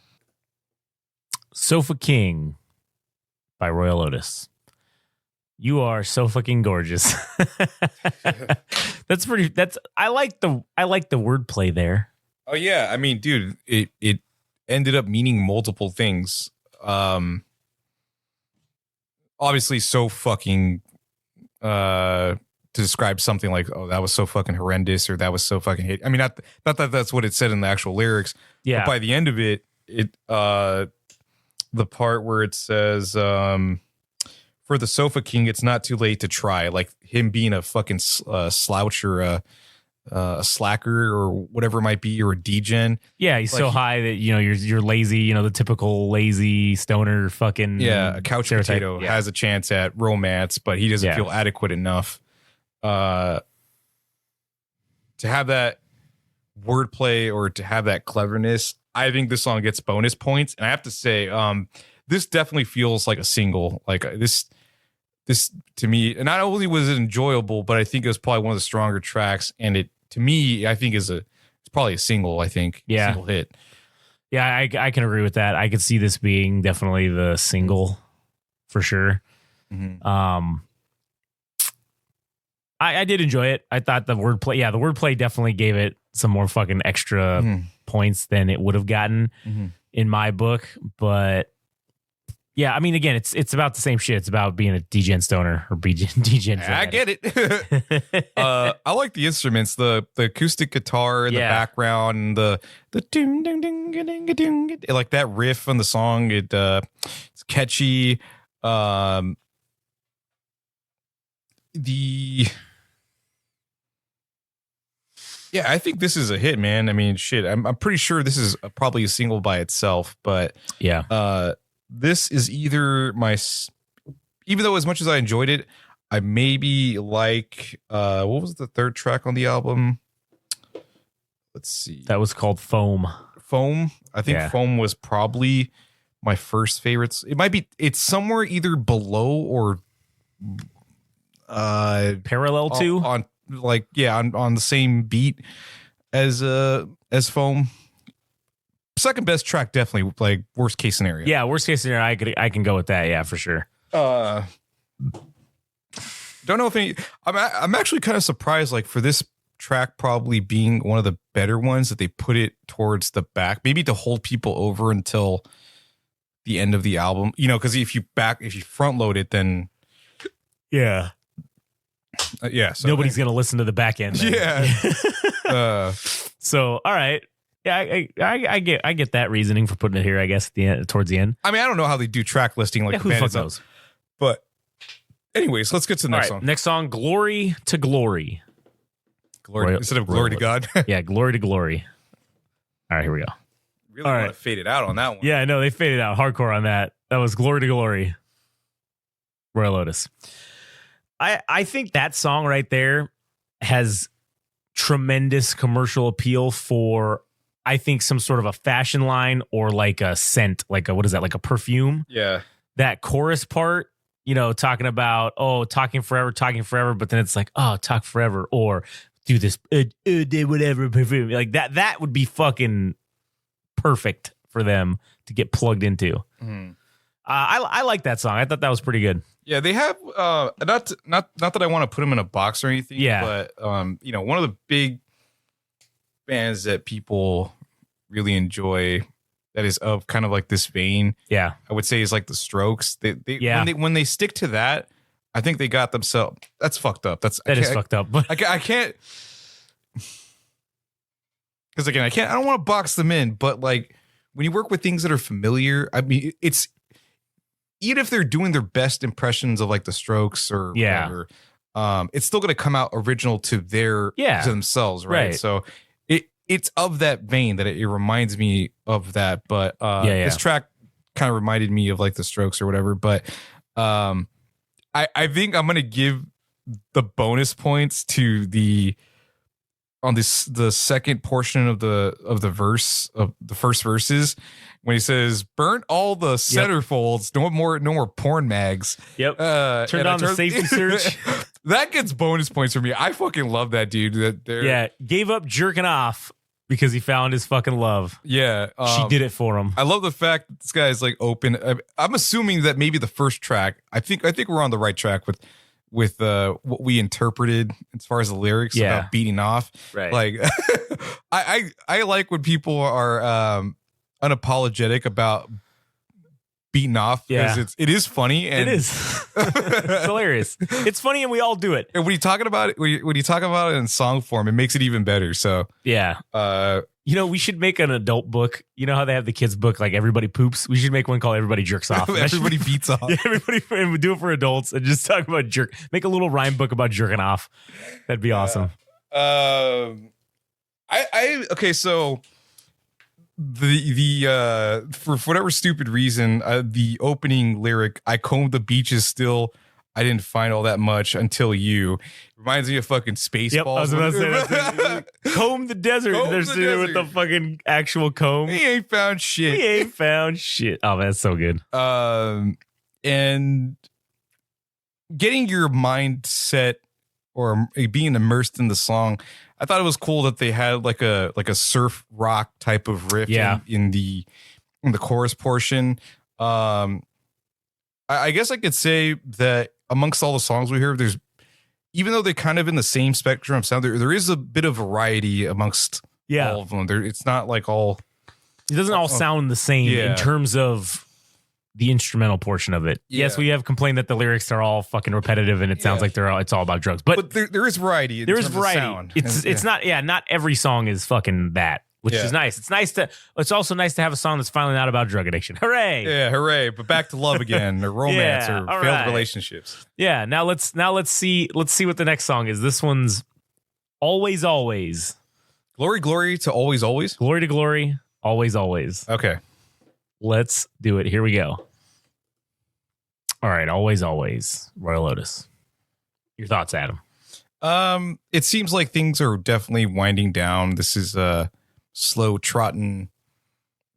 Sofa King by Royel Otis. You are so fucking gorgeous. I like the wordplay there. Oh yeah, I mean, dude, it ended up meaning multiple things. Obviously so fucking to describe something like, oh, that was so fucking horrendous, or that was so fucking hate. I mean, not that that's what it said in the actual lyrics. Yeah. But by the end of it, the part where it says, for the Sofa King, it's not too late to try. Like him being a fucking slouch or a slacker or whatever it might be, or a degen. Yeah, he's so high that you're lazy. The typical lazy stoner fucking a couch stereotype. potato has a chance at romance, but he doesn't feel adequate enough. To have that wordplay or to have that cleverness, I think this song gets bonus points. And I have to say, this definitely feels like a single. Like this to me, and not only was it enjoyable, but I think it was probably one of the stronger tracks. And it, to me, I think it's probably a single. I think, single hit. Yeah, I can agree with that. I could see this being definitely the single for sure. Mm-hmm. I did enjoy it. I thought the wordplay definitely gave it some more fucking extra points than it would have gotten in my book. But yeah, I mean, again, it's about the same shit. It's about being a degen stoner or degen. I get it. I like the instruments, the acoustic guitar in the background, and the ding ding ding ding ding. Like that riff on the song. It's catchy. Yeah, I think this is a hit, man. I mean, shit. I'm pretty sure this is probably a single by itself, but this is either even though as much as I enjoyed it, I maybe like, what was the third track on the album? Let's see. That was called Foam. I think Foam was probably my first favorites. It's somewhere either below or parallel to on the same beat as Foam. Second best track, definitely, like worst case scenario. Yeah, worst case scenario, I can go with that. Yeah, for sure. Don't know if I'm actually kind of surprised, like for this track probably being one of the better ones, that they put it towards the back, maybe to hold people over until the end of the album. Because if you front load it, then so nobody's gonna listen to the back end. Yeah. So all right. Yeah, I get that reasoning for putting it here, I guess, at the end, towards the end. I mean, I don't know how they do track listing like who the fuck knows? But anyways, let's get to the next song. Next song, Glory to Glory. Instead of Glory to God. Yeah, Glory to Glory. All right, here we go. Really want to fade it out on that one. Yeah, I know, they faded out hardcore on that. That was Glory to Glory. Royel Otis. I think that song right there, has tremendous commercial appeal for, I think, some sort of a fashion line or like a scent, like a, what is that, like a perfume? Yeah. That chorus part, you know, talking about, oh, talking forever, but then it's like, oh, talk forever, or do this, whatever, perfume. Like that would be fucking perfect for them to get plugged into. Mm. I like that song. I thought that was pretty good. Yeah, they have not that I want to put them in a box or anything. Yeah. But you know, one of the big bands that people really enjoy that is of kind of like this vein. Yeah, I would say is like the Strokes. They Yeah. when they stick to that, I think they got themselves. That's fucked up. That is fucked up. But I can't. Because again, I don't want to box them in, but like when you work with things that are familiar, I mean, it's even if they're doing their best impressions of like the Strokes or whatever, it's still going to come out original to to themselves, right? So it's of that vein that it reminds me of that. But this track kind of reminded me of like the Strokes or whatever. But I think I'm going to give the bonus points to the second portion of the verse of the first verses when he says burnt all the centerfolds, no more porn mags. Turned on the safety search. That gets bonus points for me. I fucking love that dude. Gave up jerking off because he found his fucking love. Yeah, she did it for him. I love the fact that this guy is like open. I'm assuming that maybe the first track. I think we're on the right track with what we interpreted as far as the lyrics about beating off. Right. Like I like when people are unapologetic about beating off because it is funny and it is. It's hilarious. It's funny and we all do it. And when you talk about it, when you talk about it in song form, it makes it even better. So you know, we should make an adult book. You know how they have the kids book, like Everybody Poops? We should make one called Everybody Jerks Off. Everybody beats off. Yeah, and we do it for adults and just talk about make a little rhyme book about jerking off. That'd be awesome. Okay, so the for whatever stupid reason, the opening lyric, I combed the beaches still, I didn't find all that much until you. Reminds me of fucking Spaceballs. Yep, I was about to say that. Comb the desert. They're sitting with the fucking actual comb. He ain't found shit. Oh, man, that's so good. And getting your mind set or being immersed in the song, I thought it was cool that they had like a surf rock type of riff in the chorus portion. I guess I could say that amongst all the songs we hear, there's, even though they're kind of in the same spectrum of sound, there is a bit of variety amongst all of them. It's not like all. It doesn't all sound the same in terms of the instrumental portion of it. Yes, we have complained that the lyrics are all fucking repetitive and it sounds like it's all about drugs. But there is variety. There is variety. Sound. It's not every song is fucking that. Which is nice. It's also nice to have a song that's finally not about drug addiction. Hooray! Yeah, hooray! But back to love again, or romance, or failed relationships. Yeah. Now let's see what the next song is. This one's Always Always. Glory to Always Always. Glory to glory, always always. Okay. Let's do it. Here we go. All right, Always Always. Royel Otis. Your thoughts, Adam? It seems like things are definitely winding down. This is a slow trotting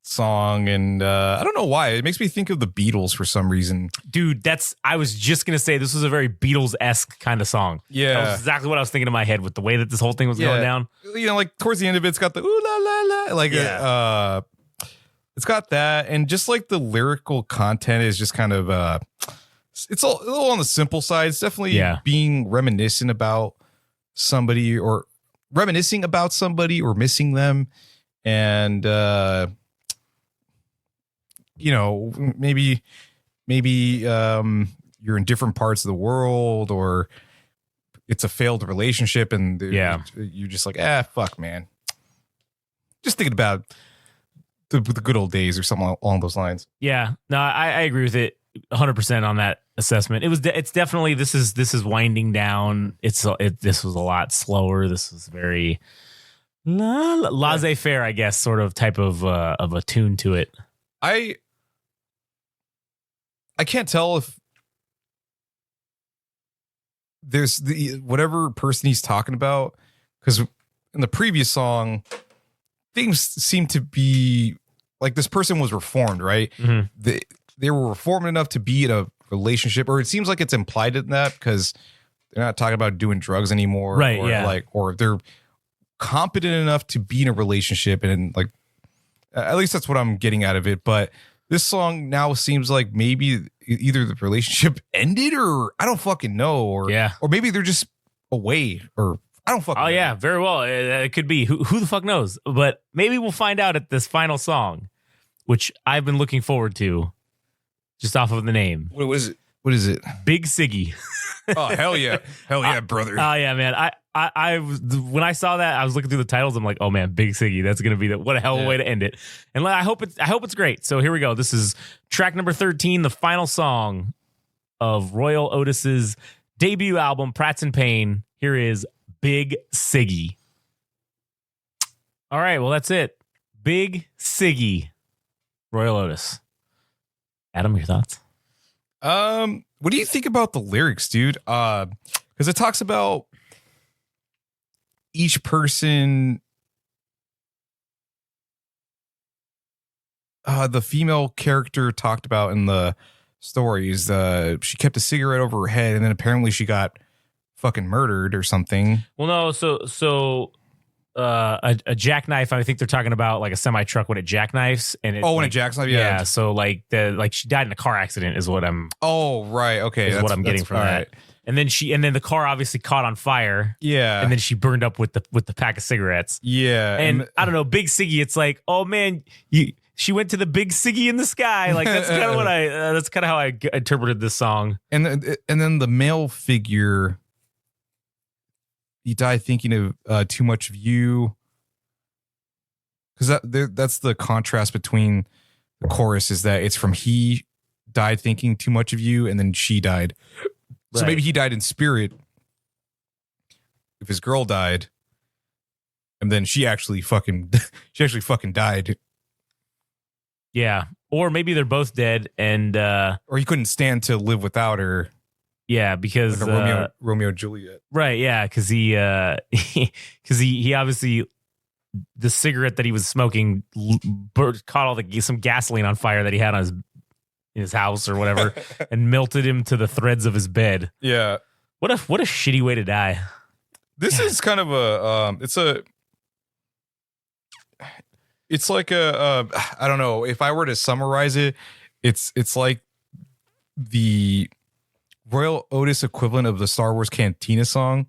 song, and I don't know why it makes me think of the Beatles for some reason. Dude, I was just gonna say this was a very Beatles-esque kind of song. Yeah, that was exactly what I was thinking in my head with the way that this whole thing was going down. You know, like towards the end of it, it's got the ooh la la la, like it's got that, and just like the lyrical content is just kind of it's a little on the simple side. It's definitely being reminiscent about somebody or missing them, and you know, maybe you're in different parts of the world, or it's a failed relationship, and you're just like, fuck, man, just thinking about the good old days or something along those lines. Yeah, no, I agree with it 100% on that assessment. It's definitely this is winding down. This was a lot slower. This was very laissez-faire, I guess, sort of type of a tune to it. I can't tell if there's the whatever person he's talking about, because in the previous song, things seem to be like this person was reformed, right? Mm-hmm. They were reformed enough to be in a relationship, or it seems like it's implied in that because they're not talking about doing drugs anymore, right? Or yeah, like, or they're competent enough to be in a relationship, and like at least that's what I'm getting out of it. But this song now seems like maybe either the relationship ended, or I don't fucking know, or maybe they're just away, or I don't fucking know. Yeah, very well. It could be. Who the fuck knows? But maybe we'll find out at this final song, which I've been looking forward to just off of the name. What is it? What is it? Big Siggy. Oh, hell yeah. Hell yeah, brother. Oh, yeah, man. I when I saw that, I was looking through the titles. I'm like, oh, man, Big Siggy. That's going to be what a hell of a way to end it. And I hope it's great. So here we go. This is track number 13, the final song of Royel Otis's debut album, Pratts and Payne. Here is Big Siggy. All right, well, that's it. Big Siggy, Royel Otis. Adam, your thoughts? What do you think about the lyrics, dude? Because it talks about each person. The female character talked about in the stories. She kept a cigarette over her head, and then apparently she got fucking murdered or something. Well, no, so a jackknife. I think they're talking about like a semi truck when it jackknifes, and when it jackknife, yeah. So like she died in a car accident is what I'm. Oh right, okay, is what I'm getting from that. Right. And then the car obviously caught on fire. Yeah, and then she burned up with the pack of cigarettes. Yeah, and I don't know, Big Siggy. It's like, oh man, she went to the Big Siggy in the sky. Like that's kind of what that's kind of how I interpreted this song. And then the male figure. He died thinking of too much of you, because that's the contrast between the chorus is that it's from he died thinking too much of you, and then she died. Right. So maybe he died in spirit. If his girl died, and then she actually fucking died. Yeah, or maybe they're both dead, and or he couldn't stand to live without her. Yeah, because like Romeo and Juliet. Right, yeah, because he obviously the cigarette that he was smoking caught some gasoline on fire that he had on his house or whatever, and melted him to the threads of his bed. Yeah, what a shitty way to die. This is kind of a it's like a I don't know if I were to summarize it, it's like the Royel Otis equivalent of the Star Wars Cantina song.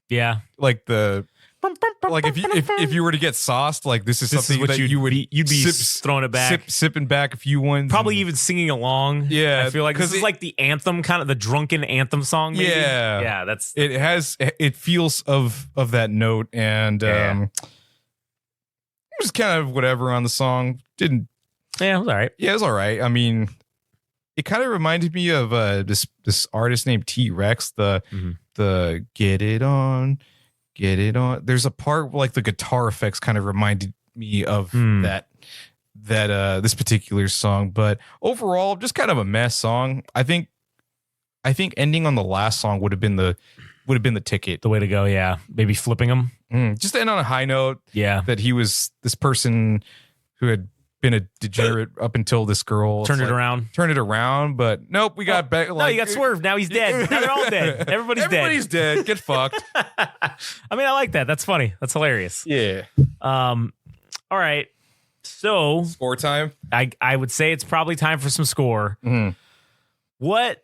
Yeah. Like if you were to get sauced, like this is something that you'd be throwing it back, sipping back a few ones, probably even singing along. Yeah, I feel like this is like the anthem, kind of the drunken anthem song. Maybe. Yeah, it feels of that note, and it was kind of whatever on the song. It was all right. Yeah, it was all right. I mean, it kind of reminded me of this artist named T-Rex. The get it on. There's a part where, like, the guitar effects kind of reminded me of that this particular song. But overall, just kind of a mess song. I think ending on the last song would have been the ticket. The way to go. Yeah, maybe flipping them. Just to end on a high note. Yeah, that he was this person who had been a degenerate up until this girl turned it around, but nope, we got back. No, you got swerved. Now he's dead. Now they're all dead. Everybody's dead. Get fucked. I mean, I like that. That's funny. That's hilarious. Yeah. All right. So score time. I would say it's probably time for some score. Mm-hmm. What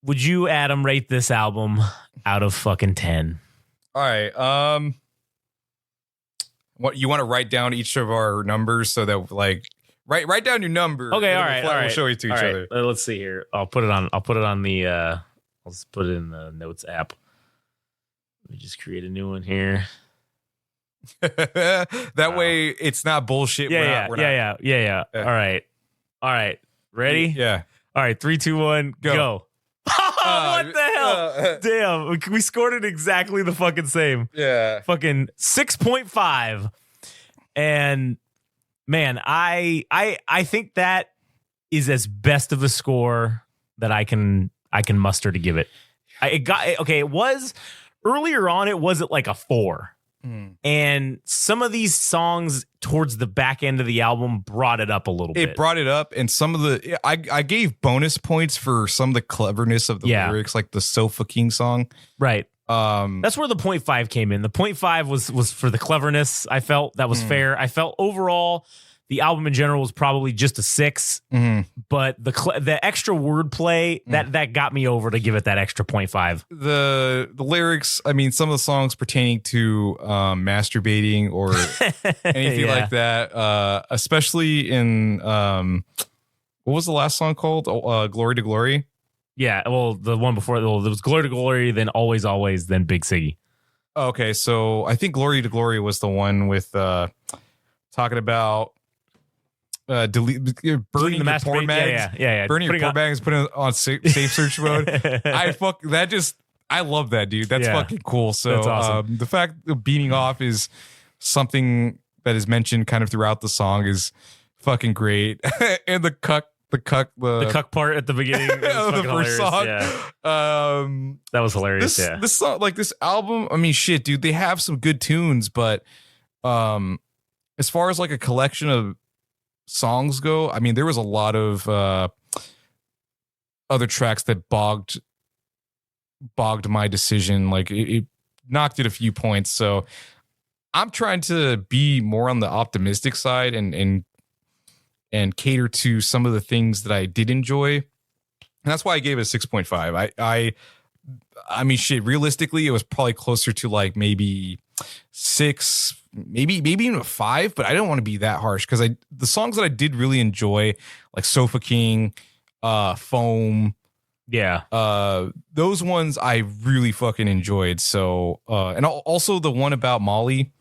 would you, Adam, rate this album out of fucking 10? All right. What you want to write down each of our numbers so that like write down your number. Okay, all right. We'll show it to each other. Let's see here. I'll put it on the I'll just put it in the notes app. Let me just create a new one here. That way it's not bullshit. Yeah. All right. Ready? Yeah. All right, 3, 2, 1, go. What the hell? Damn, we scored it exactly the fucking same. Yeah. Fucking 6.5. And man, I think that is as best of a score that I can muster to give it. It was earlier on. It was at like a 4. And some of these songs towards the back end of the album brought it up a little bit. It brought it up, and some of the I gave bonus points for some of the cleverness of the lyrics, like the Sofa King song. Right. That's where the 0.5 came in. The 0.5 was for the cleverness. I felt that was fair. I felt overall the album in general was probably just a 6, but the extra wordplay that got me over to give it that extra 0.5. The lyrics, I mean, some of the songs pertaining to masturbating or anything like that, especially in what was the last song called? Glory to Glory. Yeah, well, the one before, there was Glory to Glory, then Always Always, then Big Siggy. Okay, so I think Glory to Glory was the one with talking about burning your porn bags. Yeah. Burning your porn bags, putting it on safe search mode. I love that, dude. That's fucking cool. So that's awesome. The fact that beating off is something that is mentioned kind of throughout the song is fucking great. And the cuck part at the beginning of the first song. Yeah. That was hilarious. This song, like this album, I mean, shit, dude, they have some good tunes, but as far as like a collection of songs go, I mean, there was a lot of other tracks that bogged my decision. Like it knocked it a few points. So I'm trying to be more on the optimistic side and cater to some of the things that I did enjoy. And that's why I gave it a 6.5. I mean, shit, realistically, it was probably closer to like maybe 6, maybe even a 5, but I don't want to be that harsh because the songs that I did really enjoy, like Sofa King, Foam, those ones I really fucking enjoyed. So and also the one about Molly,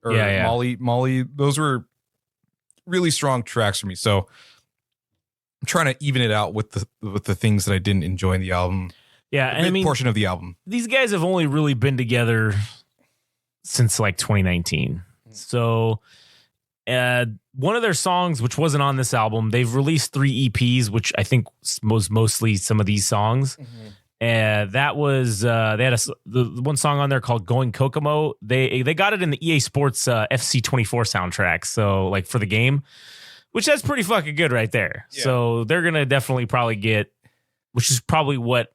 Molly, those were really strong tracks for me. So I'm trying to even it out with the things that I didn't enjoy in the album. Yeah, and I mean, portion of the album. These guys have only really been together since like 2019. So one of their songs, which wasn't on this album, they've released 3 EPs, which I think was mostly some of these songs. That was they had the one song on there called Going Kokomo. They got it in the EA Sports FC24 soundtrack. So like for the game, which that's pretty fucking good right there. Yeah. So they're going to definitely probably get, which is probably what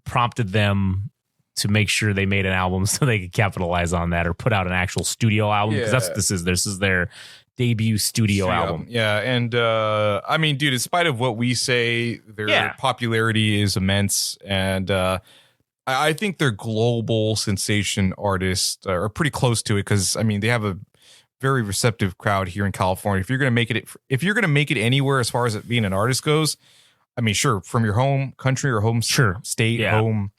prompted them to make sure they made an album so they could capitalize on that or put out an actual studio album. Because that's what this is. This is their debut studio album. Yeah. And I mean, dude, in spite of what we say, their popularity is immense. And I think their global sensation artists are pretty close to it because, I mean, they have a very receptive crowd here in California. If you're going to make it anywhere as far as it being an artist goes, I mean, sure, from your home country or home state, home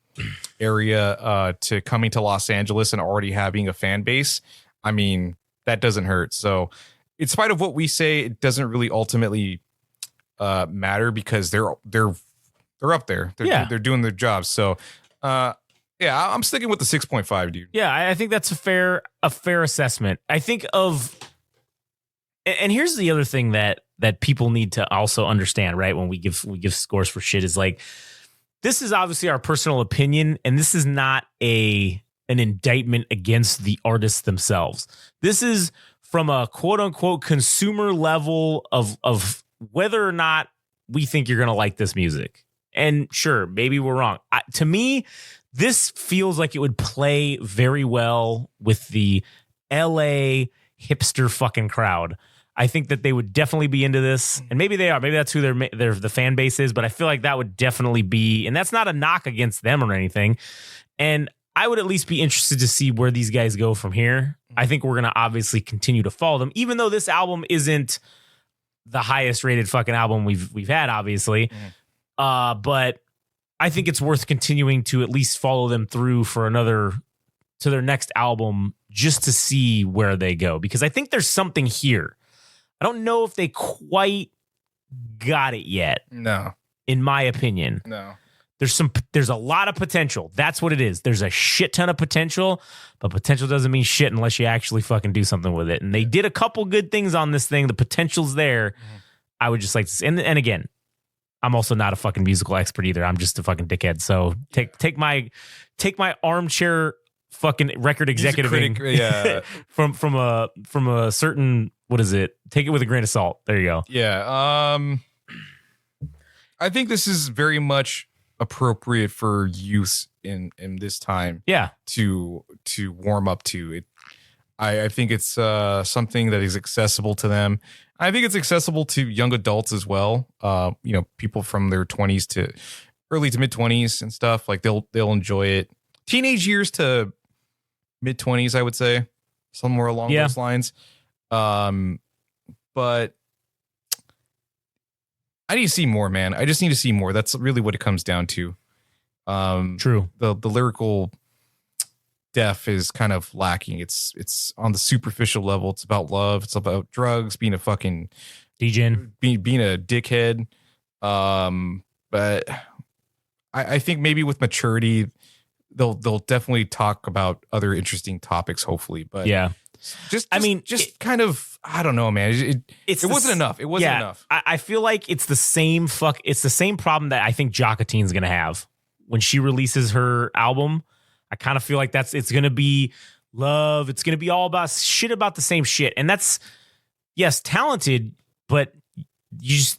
area to coming to Los Angeles and already having a fan base, I mean, that doesn't hurt. So in spite of what we say, it doesn't really ultimately matter because they're up there. They're doing their jobs. So I'm sticking with the 6.5, dude. Yeah, I think that's a fair assessment. I think and here's the other thing that people need to also understand, right? When we give scores for shit is like, this is obviously our personal opinion, and this is not an indictment against the artists themselves. This is from a quote unquote consumer level of whether or not we think you're going to like this music. And sure, maybe we're wrong. To me, this feels like it would play very well with the LA hipster fucking crowd. I think that they would definitely be into this, and maybe they are. Maybe that's who the fan base is. But I feel like that would definitely be, and that's not a knock against them or anything. And I would at least be interested to see where these guys go from here. I think we're gonna obviously continue to follow them, even though this album isn't the highest rated fucking album we've had, obviously. But I think it's worth continuing to at least follow them through for to their next album, just to see where they go, because I think there's something here. I don't know if they quite got it yet. No. In my opinion. No. There's a lot of potential. That's what it is. There's a shit ton of potential, but potential doesn't mean shit unless you actually fucking do something with it. And they did a couple good things on this thing. The potential's there. I would just like to see, and again, I'm also not a fucking musical expert either. I'm just a fucking dickhead. So take my armchair fucking record executive from a certain, what is it? Take it with a grain of salt. There you go. Yeah. I think this is very much appropriate for use in this time. Yeah. To warm up to it. I think it's something that is accessible to them. I think it's accessible to young adults as well. People from their 20s to early to mid 20s and stuff. Like they'll enjoy it. Teenage years to mid 20s, I would say, somewhere along those lines. But I need to see more, man. I just need to see more. That's really what it comes down to. True. The lyrical depth is kind of lacking. It's on the superficial level. It's about love. It's about drugs, being a fucking DJ, being a dickhead. But I think maybe with maturity, they'll definitely talk about other interesting topics. Hopefully, but yeah. Just kind of, I don't know, man. It wasn't enough. It wasn't enough. I feel like it's the same problem that I think Jockatine's gonna have when she releases her album. I kind of feel like it's gonna be love. It's gonna be all about shit about the same shit. And that's, yes, talented, but these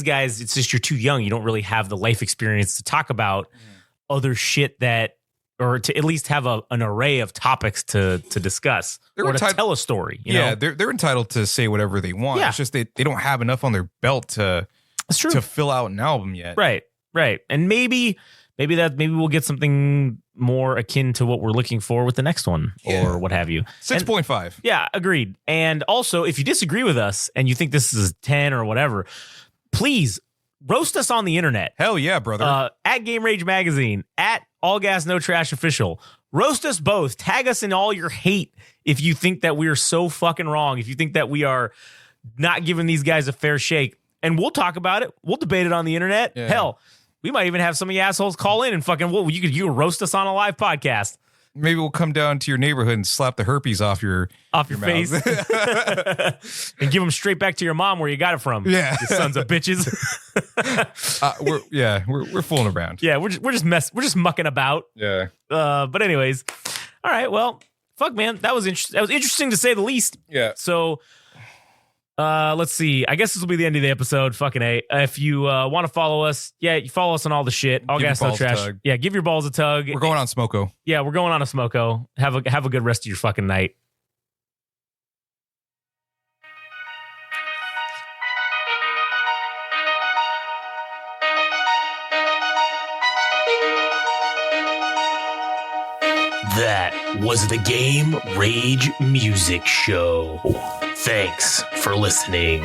guys, it's just you're too young. You don't really have the life experience to talk about other shit or to at least have an array of topics to discuss or to tell a story. You know? They're entitled to say whatever they want. Yeah. It's just they don't have enough on their belt to fill out an album yet. Right. And maybe we'll get something more akin to what we're looking for with the next one or what have you. 6.5. Yeah, agreed. And also, if you disagree with us and you think this is 10 or whatever, please roast us on the internet. Hell yeah, brother. At Game Rage Magazine, at All Gas No Trash Official. Roast us both. Tag us in all your hate if you think that we are so fucking wrong. If you think that we are not giving these guys a fair shake. And we'll talk about it. We'll debate it on the internet. Yeah. Hell, we might even have some of you assholes call in and fucking, you could roast us on a live podcast. Maybe we'll come down to your neighborhood and slap the herpes off your face and give them straight back to your mom where you got it from. Yeah, you sons of bitches. We're fooling around. Yeah, we're just mucking about. Yeah. But anyways, all right. Well, fuck, man, that was interesting. That was interesting to say the least. Yeah. So, let's see. I guess this will be the end of the episode. Fucking A. If you want to follow us, you follow us on all the shit. All Gas No Trash. Yeah, give your balls a tug. We're going on Smoko. Yeah, we're going on a Smoko. Have a good rest of your fucking night. That was the Game Rage Music Show. Thanks for listening.